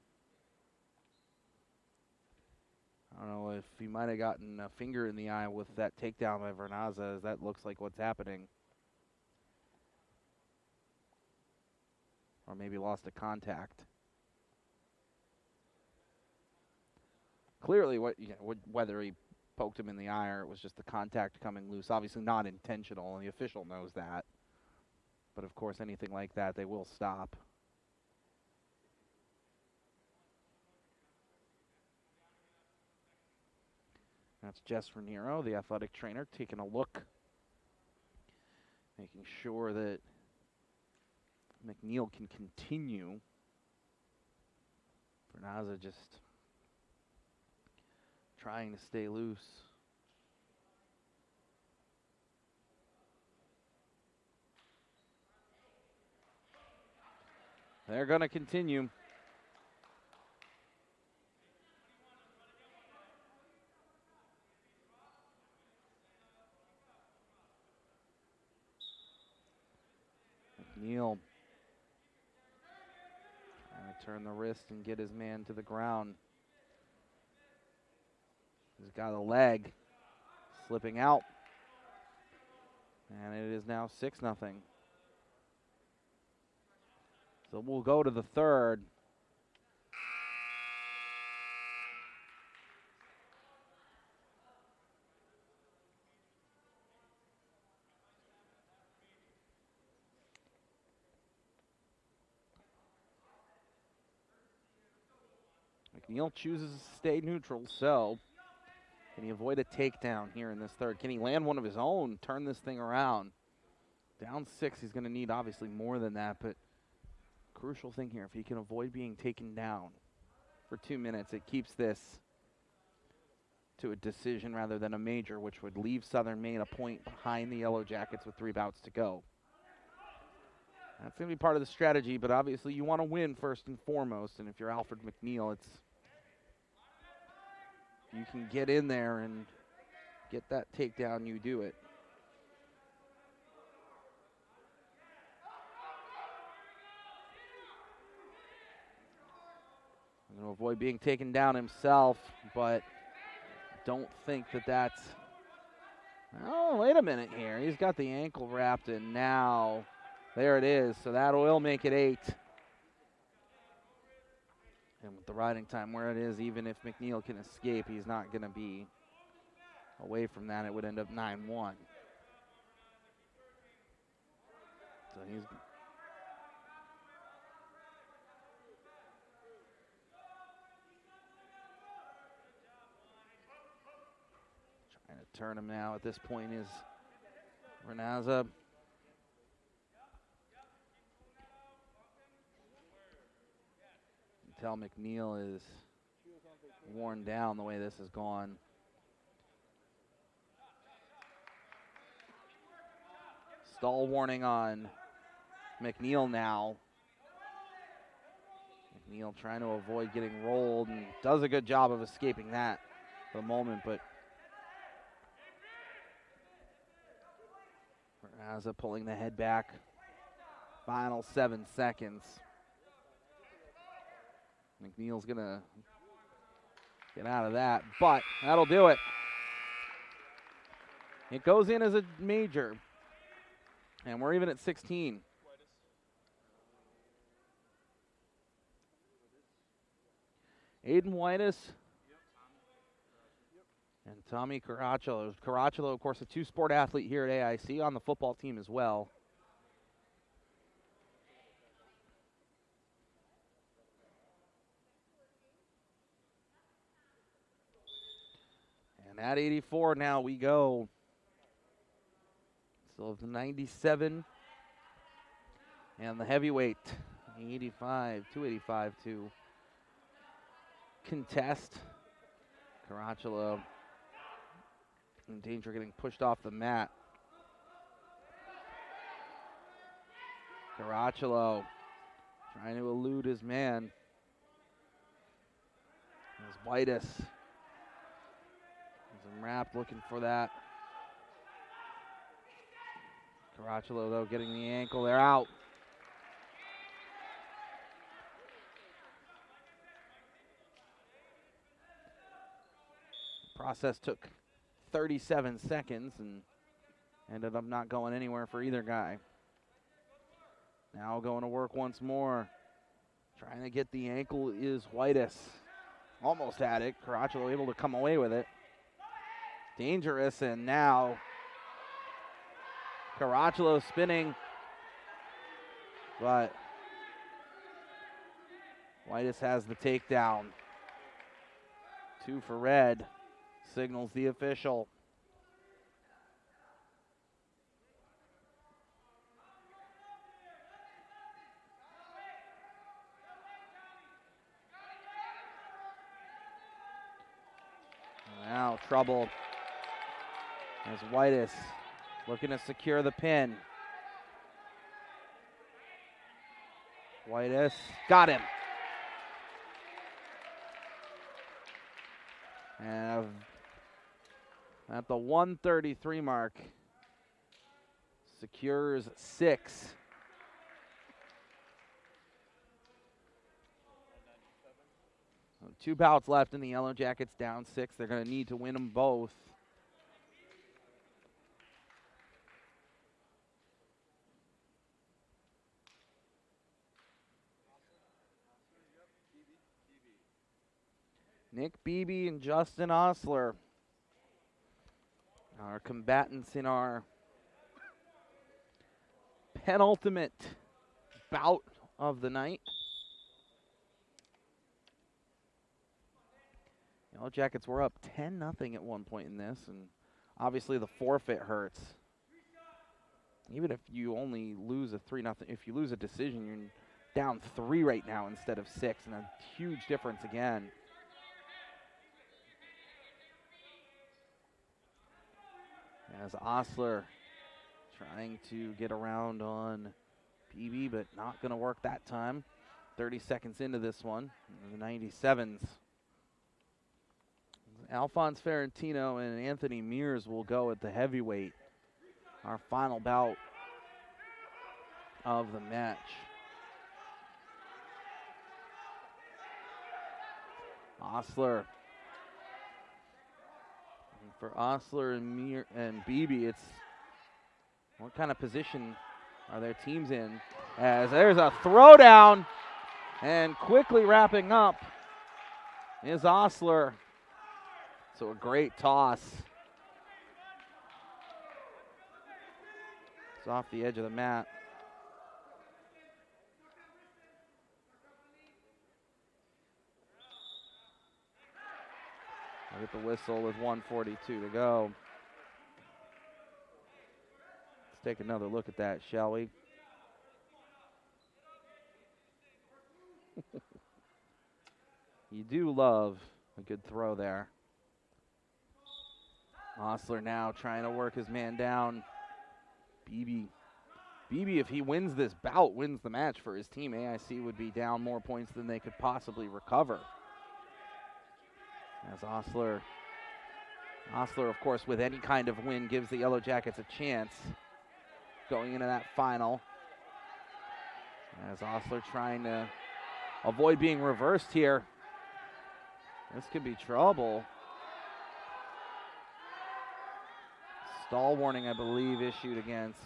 I don't know if he might have gotten a finger in the eye with that takedown by Vernaza, as that looks like what's happening. Or maybe lost a contact. Clearly, whether he poked him in the eye or it was just the contact coming loose, obviously not intentional, and the official knows that. But of course, anything like that, they will stop. That's Jess Raniero, the athletic trainer, taking a look, making sure that McNeil can continue. Vernaza just trying to stay loose. They're going to continue. McNeil trying to turn the wrist and get his man to the ground. He's got a leg slipping out. And it is now 6-0. So we'll go to the third. McNeil chooses to stay neutral, so can he avoid a takedown here in this third? Can he land one of his own, turn this thing around? Down 6, he's going to need obviously more than that, but crucial thing here, if he can avoid being taken down for 2 minutes, it keeps this to a decision rather than a major, which would leave Southern Maine a point behind the Yellow Jackets with 3 bouts to go. That's going to be part of the strategy, but obviously you want to win first and foremost, and if you're Alfred McNeil, it's if you can get in there and get that takedown, you do it. I'm going to avoid being taken down himself, but don't think that that's... Oh, wait a minute here. He's got the ankle wrapped, and now there it is. So that will make it 8. And with the riding time where it is, even if McNeil can escape, he's not going to be away from that. It would end up 9-1. So he's... trying to turn him now at this point is Renaza. You can tell McNeil is worn down the way this has gone. Stall warning on McNeil now. McNeil trying to avoid getting rolled and does a good job of escaping that for the moment, but Raza pulling the head back. Final 7 seconds. McNeil's gonna get out of that, but that'll do it. It goes in as a major, and we're even at 16. Aiden Whitus and Tommy Caracciolo. Caracciolo, of course, a 2-sport athlete here at AIC, on the football team as well. And at 84 now we go. So the 97 and the heavyweight, 285 to contest. Caracciolo in danger of getting pushed off the mat. Caracciolo trying to elude his man. As Whitus is wrapped, looking for that. Caracciolo, though, getting the ankle. They're out. Process took 37 seconds and ended up not going anywhere for either guy. Now going to work once more. Trying to get the ankle is Whitus. Almost had it. Caracciolo able to come away with it. Dangerous, and now Caracciolo spinning. But Whitus has the takedown. 2 for red. Signals the official. now trouble as Whitus looking to secure the pin. Whitus got him. And at the 133 mark, secures 6. So 2 bouts left in the Yellow Jackets, down 6. They're going to need to win them both. Nick Beebe and Justin Osler, our combatants in our penultimate bout of the night. Yellow Jackets were up 10-0 at one point in this, and obviously the forfeit hurts. Even if you only lose a 3-0, if you lose a decision, you're down 3 right now instead of 6, and a huge difference again. As Osler trying to get around on PB, but not going to work that time. 30 seconds into this one, the 97s. Alphonse Ferrantino and Anthony Mears will go at the heavyweight. Our final bout of the match. Osler. For Osler and Beebe, it's what kind of position are their teams in? As there's a throwdown, and quickly wrapping up is Osler. So a great toss. It's off the edge of the mat. I'll get the whistle with 1:42 to go. Let's take another look at that, shall we? You do love a good throw there. Osler now trying to work his man down. Beebe, if he wins this bout, wins the match for his team, AIC would be down more points than they could possibly recover. As Osler, of course, with any kind of win, gives the Yellow Jackets a chance going into that final. As Osler trying to avoid being reversed here. This could be trouble. Stall warning, I believe, issued against.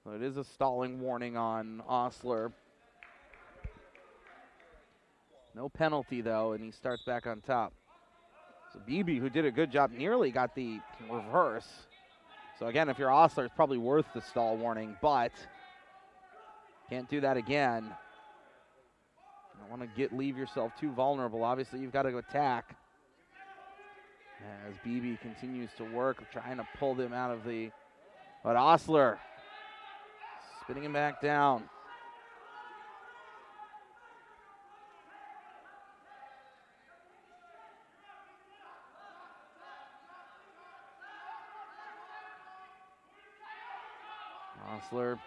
So it is a stalling warning on Osler. No penalty, though, and he starts back on top. So Beebe, who did a good job, nearly got the reverse. So again, if you're Osler, it's probably worth the stall warning, but can't do that again. You don't want to leave yourself too vulnerable. Obviously, you've got to attack. As Beebe continues to work, trying to pull them out of the... But Osler spinning him back down. Osler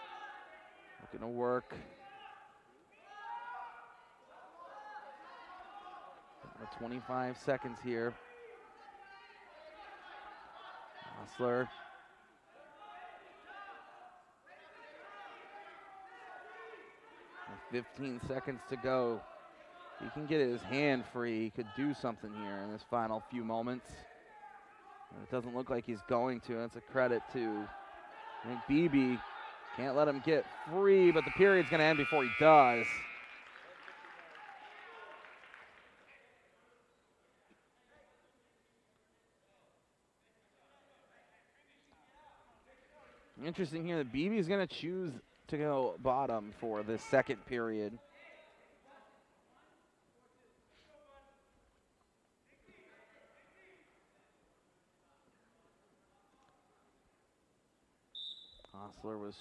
looking to work. 25 seconds here. Osler. With 15 seconds to go. He can get his hand free. He could do something here in this final few moments. It doesn't look like he's going to. That's a credit to Nick Beebe. Can't let him get free, but the period's going to end before he does. Interesting here that Beebe's going to choose to go bottom for the second period. Osler was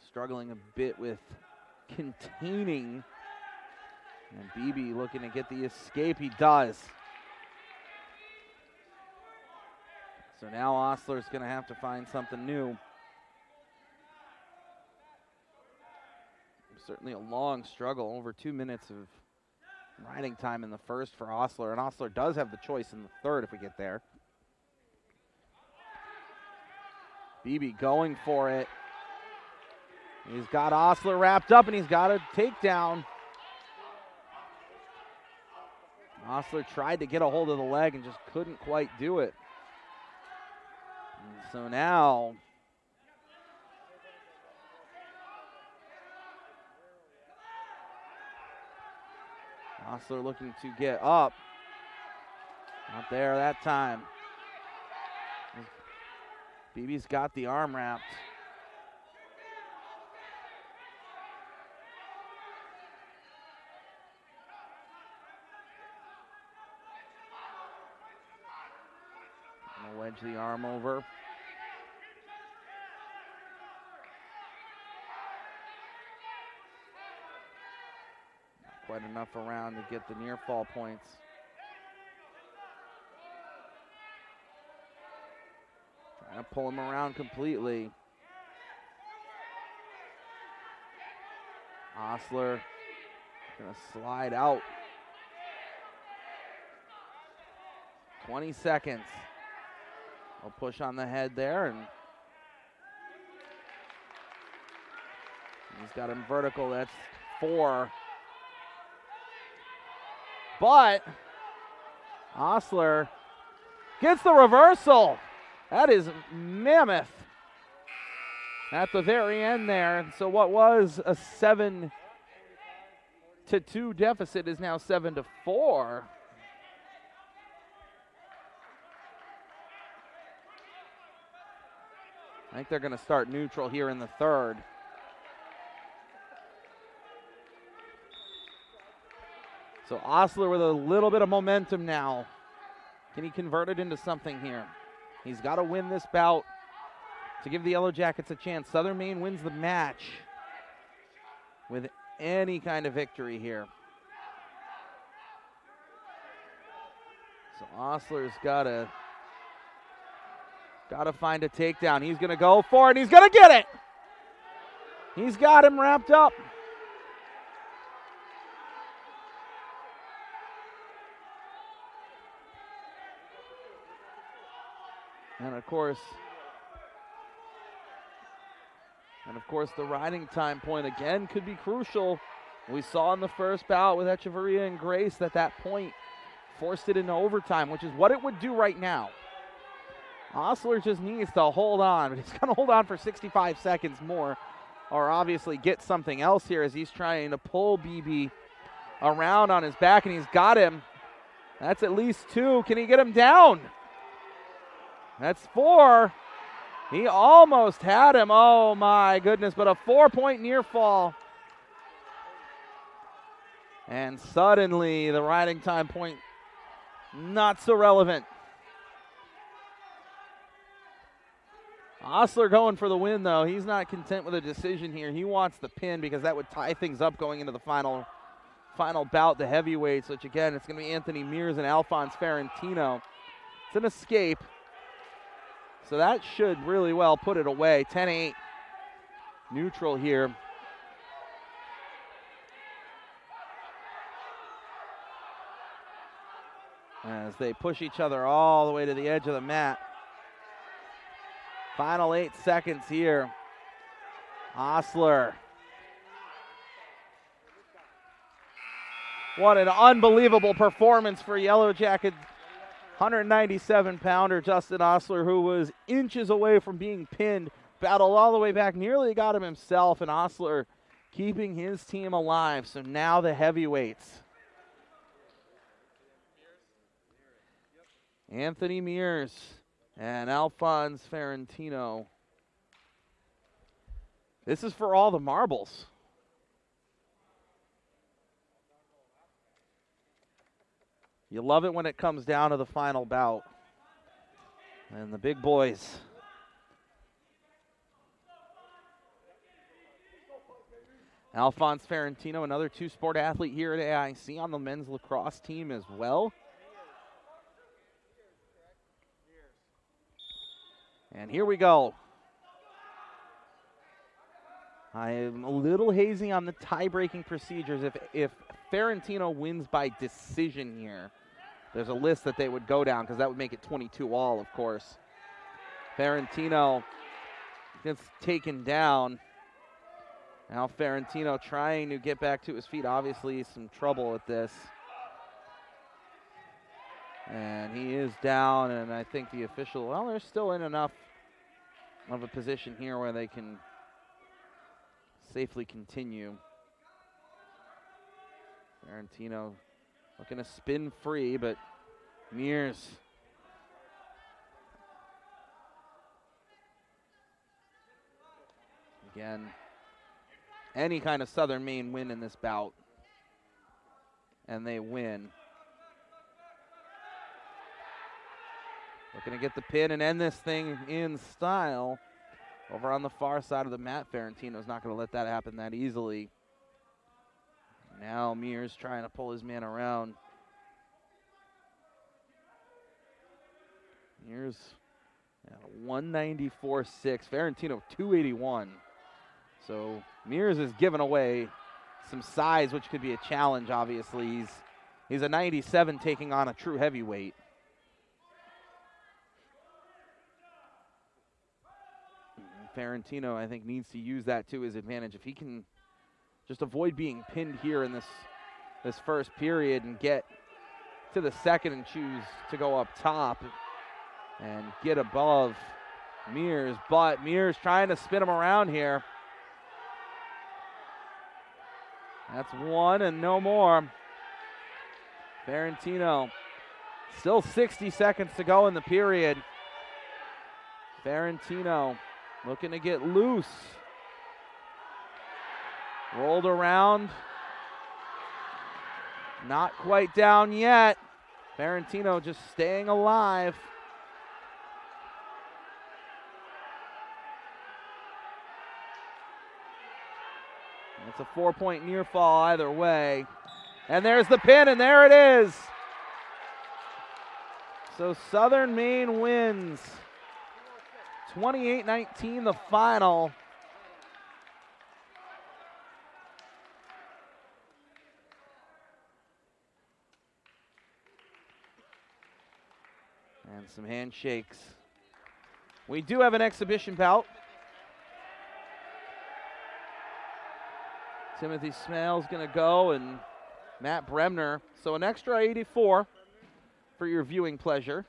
struggling a bit with containing. And Beebe looking to get the escape. He does. So now Osler's going to have to find something new. Certainly a long struggle, over 2 minutes of riding time in the first for Osler. And Osler does have the choice in the third if we get there. Beebe going for it. He's got Osler wrapped up and he's got a takedown. Osler tried to get a hold of the leg and just couldn't quite do it. And so now Osler looking to get up. Not there that time. Beebe's got the arm wrapped. Gonna wedge the arm over. Not quite enough around to get the near fall points. Trying to pull him around completely. Osler gonna slide out. 20 seconds. I'll push on the head there, and he's got him vertical. That's 4. But Osler gets the reversal. That is mammoth at the very end there. And so what was a 7-2 deficit is now 7-4. I think they're going to start neutral here in the third. So Osler with a little bit of momentum now. Can he convert it into something here? He's got to win this bout to give the Yellow Jackets a chance. Southern Maine wins the match with any kind of victory here. So Osler's got to find a takedown. He's going to go for it. He's going to get it. He's got him wrapped up. And of course, the riding time point again could be crucial. We saw in the first bout with Echeverria and Grace that point forced it into overtime, which is what it would do right now. Osler just needs to hold on, but he's going to hold on for 65 seconds more, or obviously get something else here as he's trying to pull Beebe around on his back, and he's got him. That's at least 2. Can he get him down? That's 4. He almost had him. Oh my goodness, but a 4-point near fall. And suddenly the riding time point not so relevant. Osler going for the win though. He's not content with a decision here. He wants the pin because that would tie things up going into the final bout, the heavyweights, which again, it's going to be Anthony Mears and Alphonse Ferrantino. It's an escape. So that should really well put it away. 10-8 neutral here. As they push each other all the way to the edge of the mat. Final 8 seconds here. Osler. What an unbelievable performance for Yellow Jacket 197-pounder Justin Osler, who was inches away from being pinned, battled all the way back, nearly got him himself, and Osler keeping his team alive. So now the heavyweights. Anthony Mears and Alphonse Ferrantino. This is for all the marbles. You love it when it comes down to the final bout. And the big boys Alphonse Ferrantino, another two-sport athlete here at AIC on the men's lacrosse team as well. And here we go. I am a little hazy on the tie-breaking procedures. If Ferrantino wins by decision here, there's a list that they would go down because that would make it 22-all, of course. Ferrantino gets taken down. Now Ferrantino trying to get back to his feet. Obviously some trouble with this. And he is down, and I think the official, well, they're still in enough of a position here where they can safely continue. Ferrantino looking to spin free, but Mears again. Any kind of Southern Maine win in this bout, and they win. Looking to get the pin and end this thing in style. Over on the far side of the mat, Ferrantino's not going to let that happen that easily. Now Mears trying to pull his man around. Mears at 194.6. Ferrantino 281. So Mears is giving away some size, which could be a challenge, obviously. He's a 97 taking on a true heavyweight. Ferrantino, I think, needs to use that to his advantage. If he can just avoid being pinned here in this first period and get to the second and choose to go up top and get above Mears, but Mears trying to spin him around here. That's one and no more. Ferrantino, still 60 seconds to go in the period. Ferrantino looking to get loose. Rolled around. Not quite down yet. Ferrantino just staying alive. It's a 4-point near fall either way. And there's the pin, and there it is. So Southern Maine wins. 28-19 the final. And some handshakes. We do have an exhibition bout. Timothy Smale's going to go, and Matt Bremner. So an extra 84 for your viewing pleasure.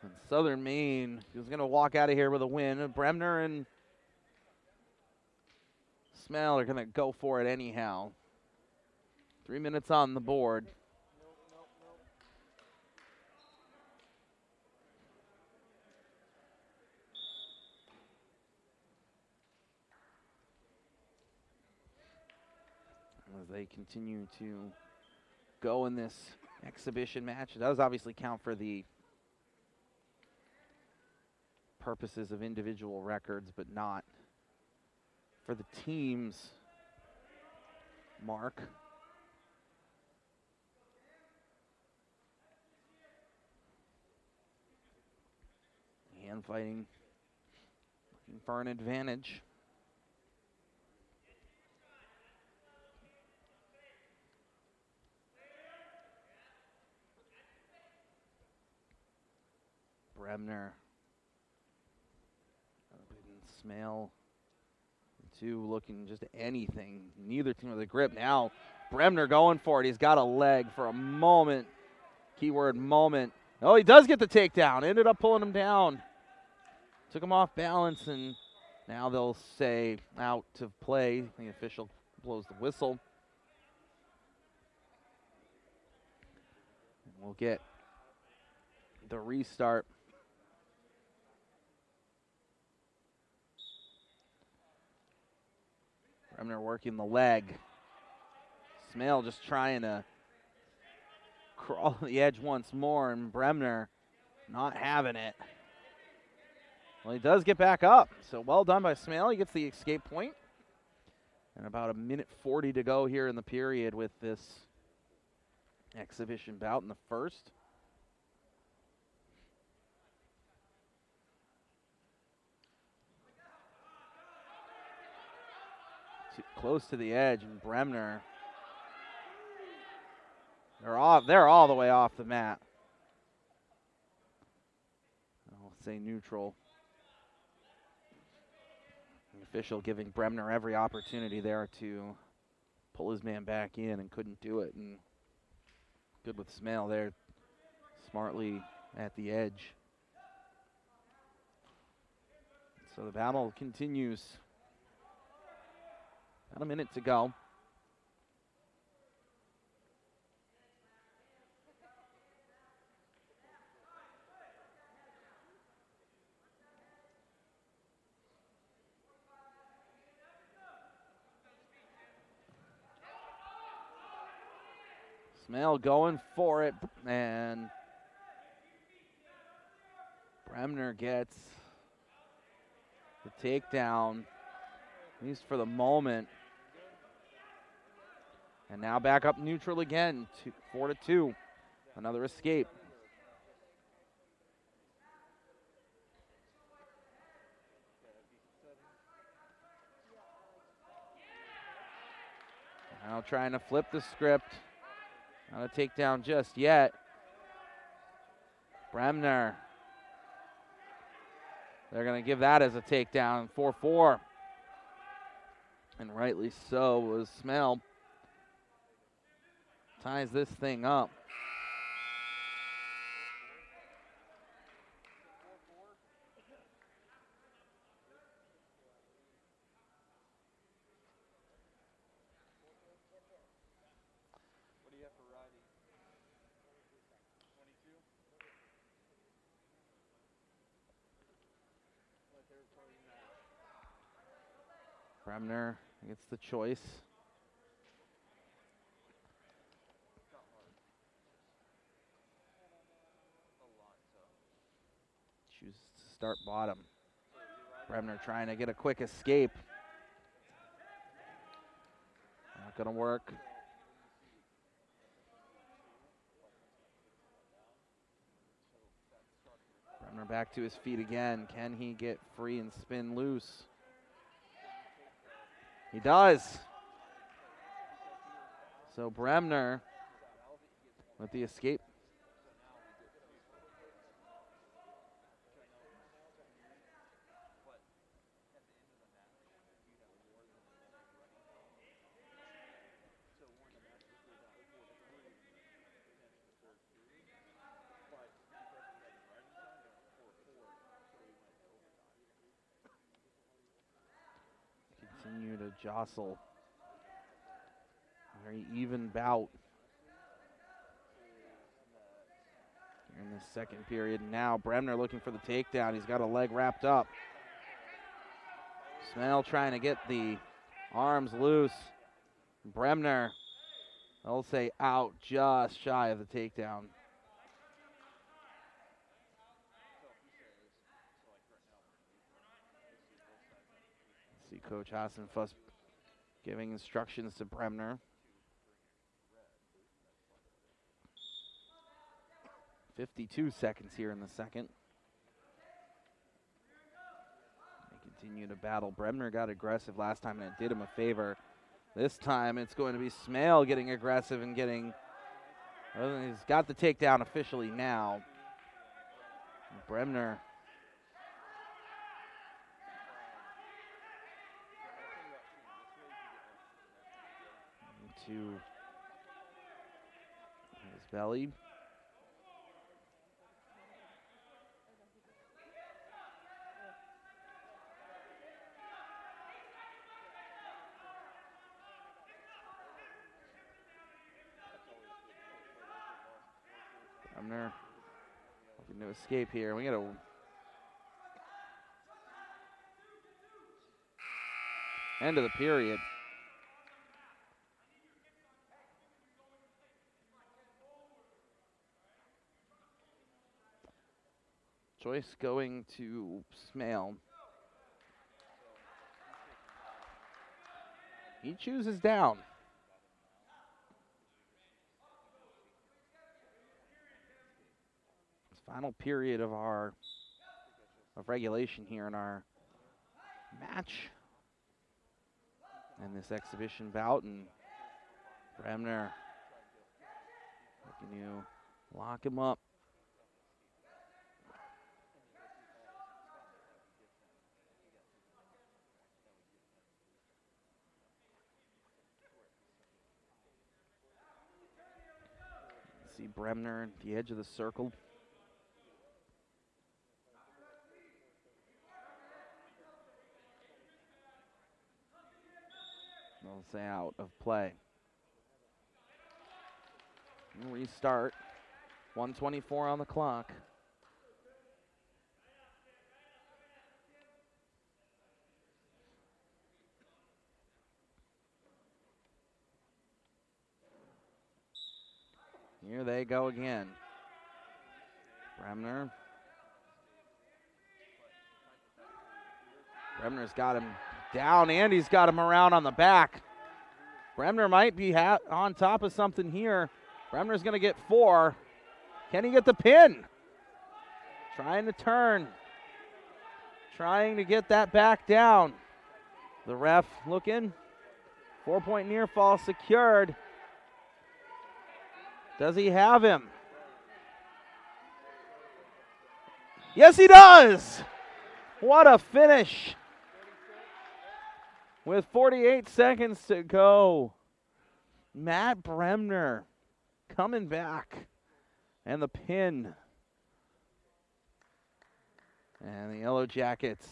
And Southern Maine is going to walk out of here with a win. Bremner and Smale are going to go for it anyhow. 3 minutes on the board. As they continue to go in this exhibition match. It does obviously count for the purposes of individual records, but not for the team's mark. Hand fighting, looking for an advantage. Bremner. Smale, two looking just anything. Neither team with a grip. Now Bremner going for it. He's got a leg for a moment. Keyword moment. Oh, he does get the takedown. Ended up pulling him down. Took him off balance, and now they'll say out of play. The official blows the whistle. And we'll get the restart. Bremner working the leg. Smale just trying to crawl the edge once more, and Bremner not having it. Well, he does get back up, so well done by Smale. He gets the escape point. And about a minute 40 to go here in the period with this exhibition bout in the first. Too close to the edge, and Bremner. They're all the way off the mat. I'll say neutral. The official giving Bremner every opportunity there to pull his man back in and couldn't do it. And good with Smale there, smartly at the edge. So the battle continues. About a minute to go. Smale going for it, and Bremner gets the takedown, at least for the moment. And now back up neutral again, 4-2. Another escape. Now trying to flip the script. Not a takedown just yet. Bremner. They're going to give that as a takedown, 4-4. And rightly so, was Smale. Ties this thing up. What do you have for Roddy? 22? Let their party match. Bremner gets the choice. Chooses to start bottom. Bremner trying to get a quick escape. Not going to work. Bremner back to his feet again. Can he get free and spin loose? He does. So Bremner with the escape. Continue to jostle. Very even bout here in the second period. Now Bremner looking for the takedown. He's got a leg wrapped up. Smale trying to get the arms loose. Bremner, I'll say out just shy of the takedown. See Coach Hassenfuss giving instructions to Bremner. 52 seconds here in the second. They continue to battle. Bremner got aggressive last time and it did him a favor. This time it's going to be Smale getting aggressive and getting, he's got the takedown officially now. Bremner to his belly. Bremner looking to escape here. We got a end of the period. Choice going to Smale. He chooses down. Final period of regulation here in our match and this exhibition bout, and Bremner looking to lock him up. See Bremner at the edge of the circle. They'll say out of play. We'll restart. 1:24 on the clock. Here they go again. Bremner. Bremner's got him down, and he's got him around on the back. Bremner might be on top of something here. Bremner's going to get 4. Can he get the pin? Trying to turn. Trying to get that back down. The ref looking. 4-point near fall secured. Does he have him? Yes, he does! What a finish! With 48 seconds to go, Matt Bremner coming back, and the pin. And the Yellow Jackets,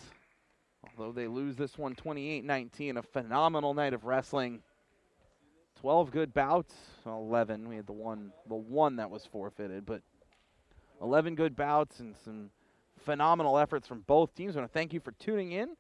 although they lose this one 28-19, a phenomenal night of wrestling. 12 good bouts, 11. We had the one that was forfeited, but 11 good bouts and some phenomenal efforts from both teams. I want to thank you for tuning in.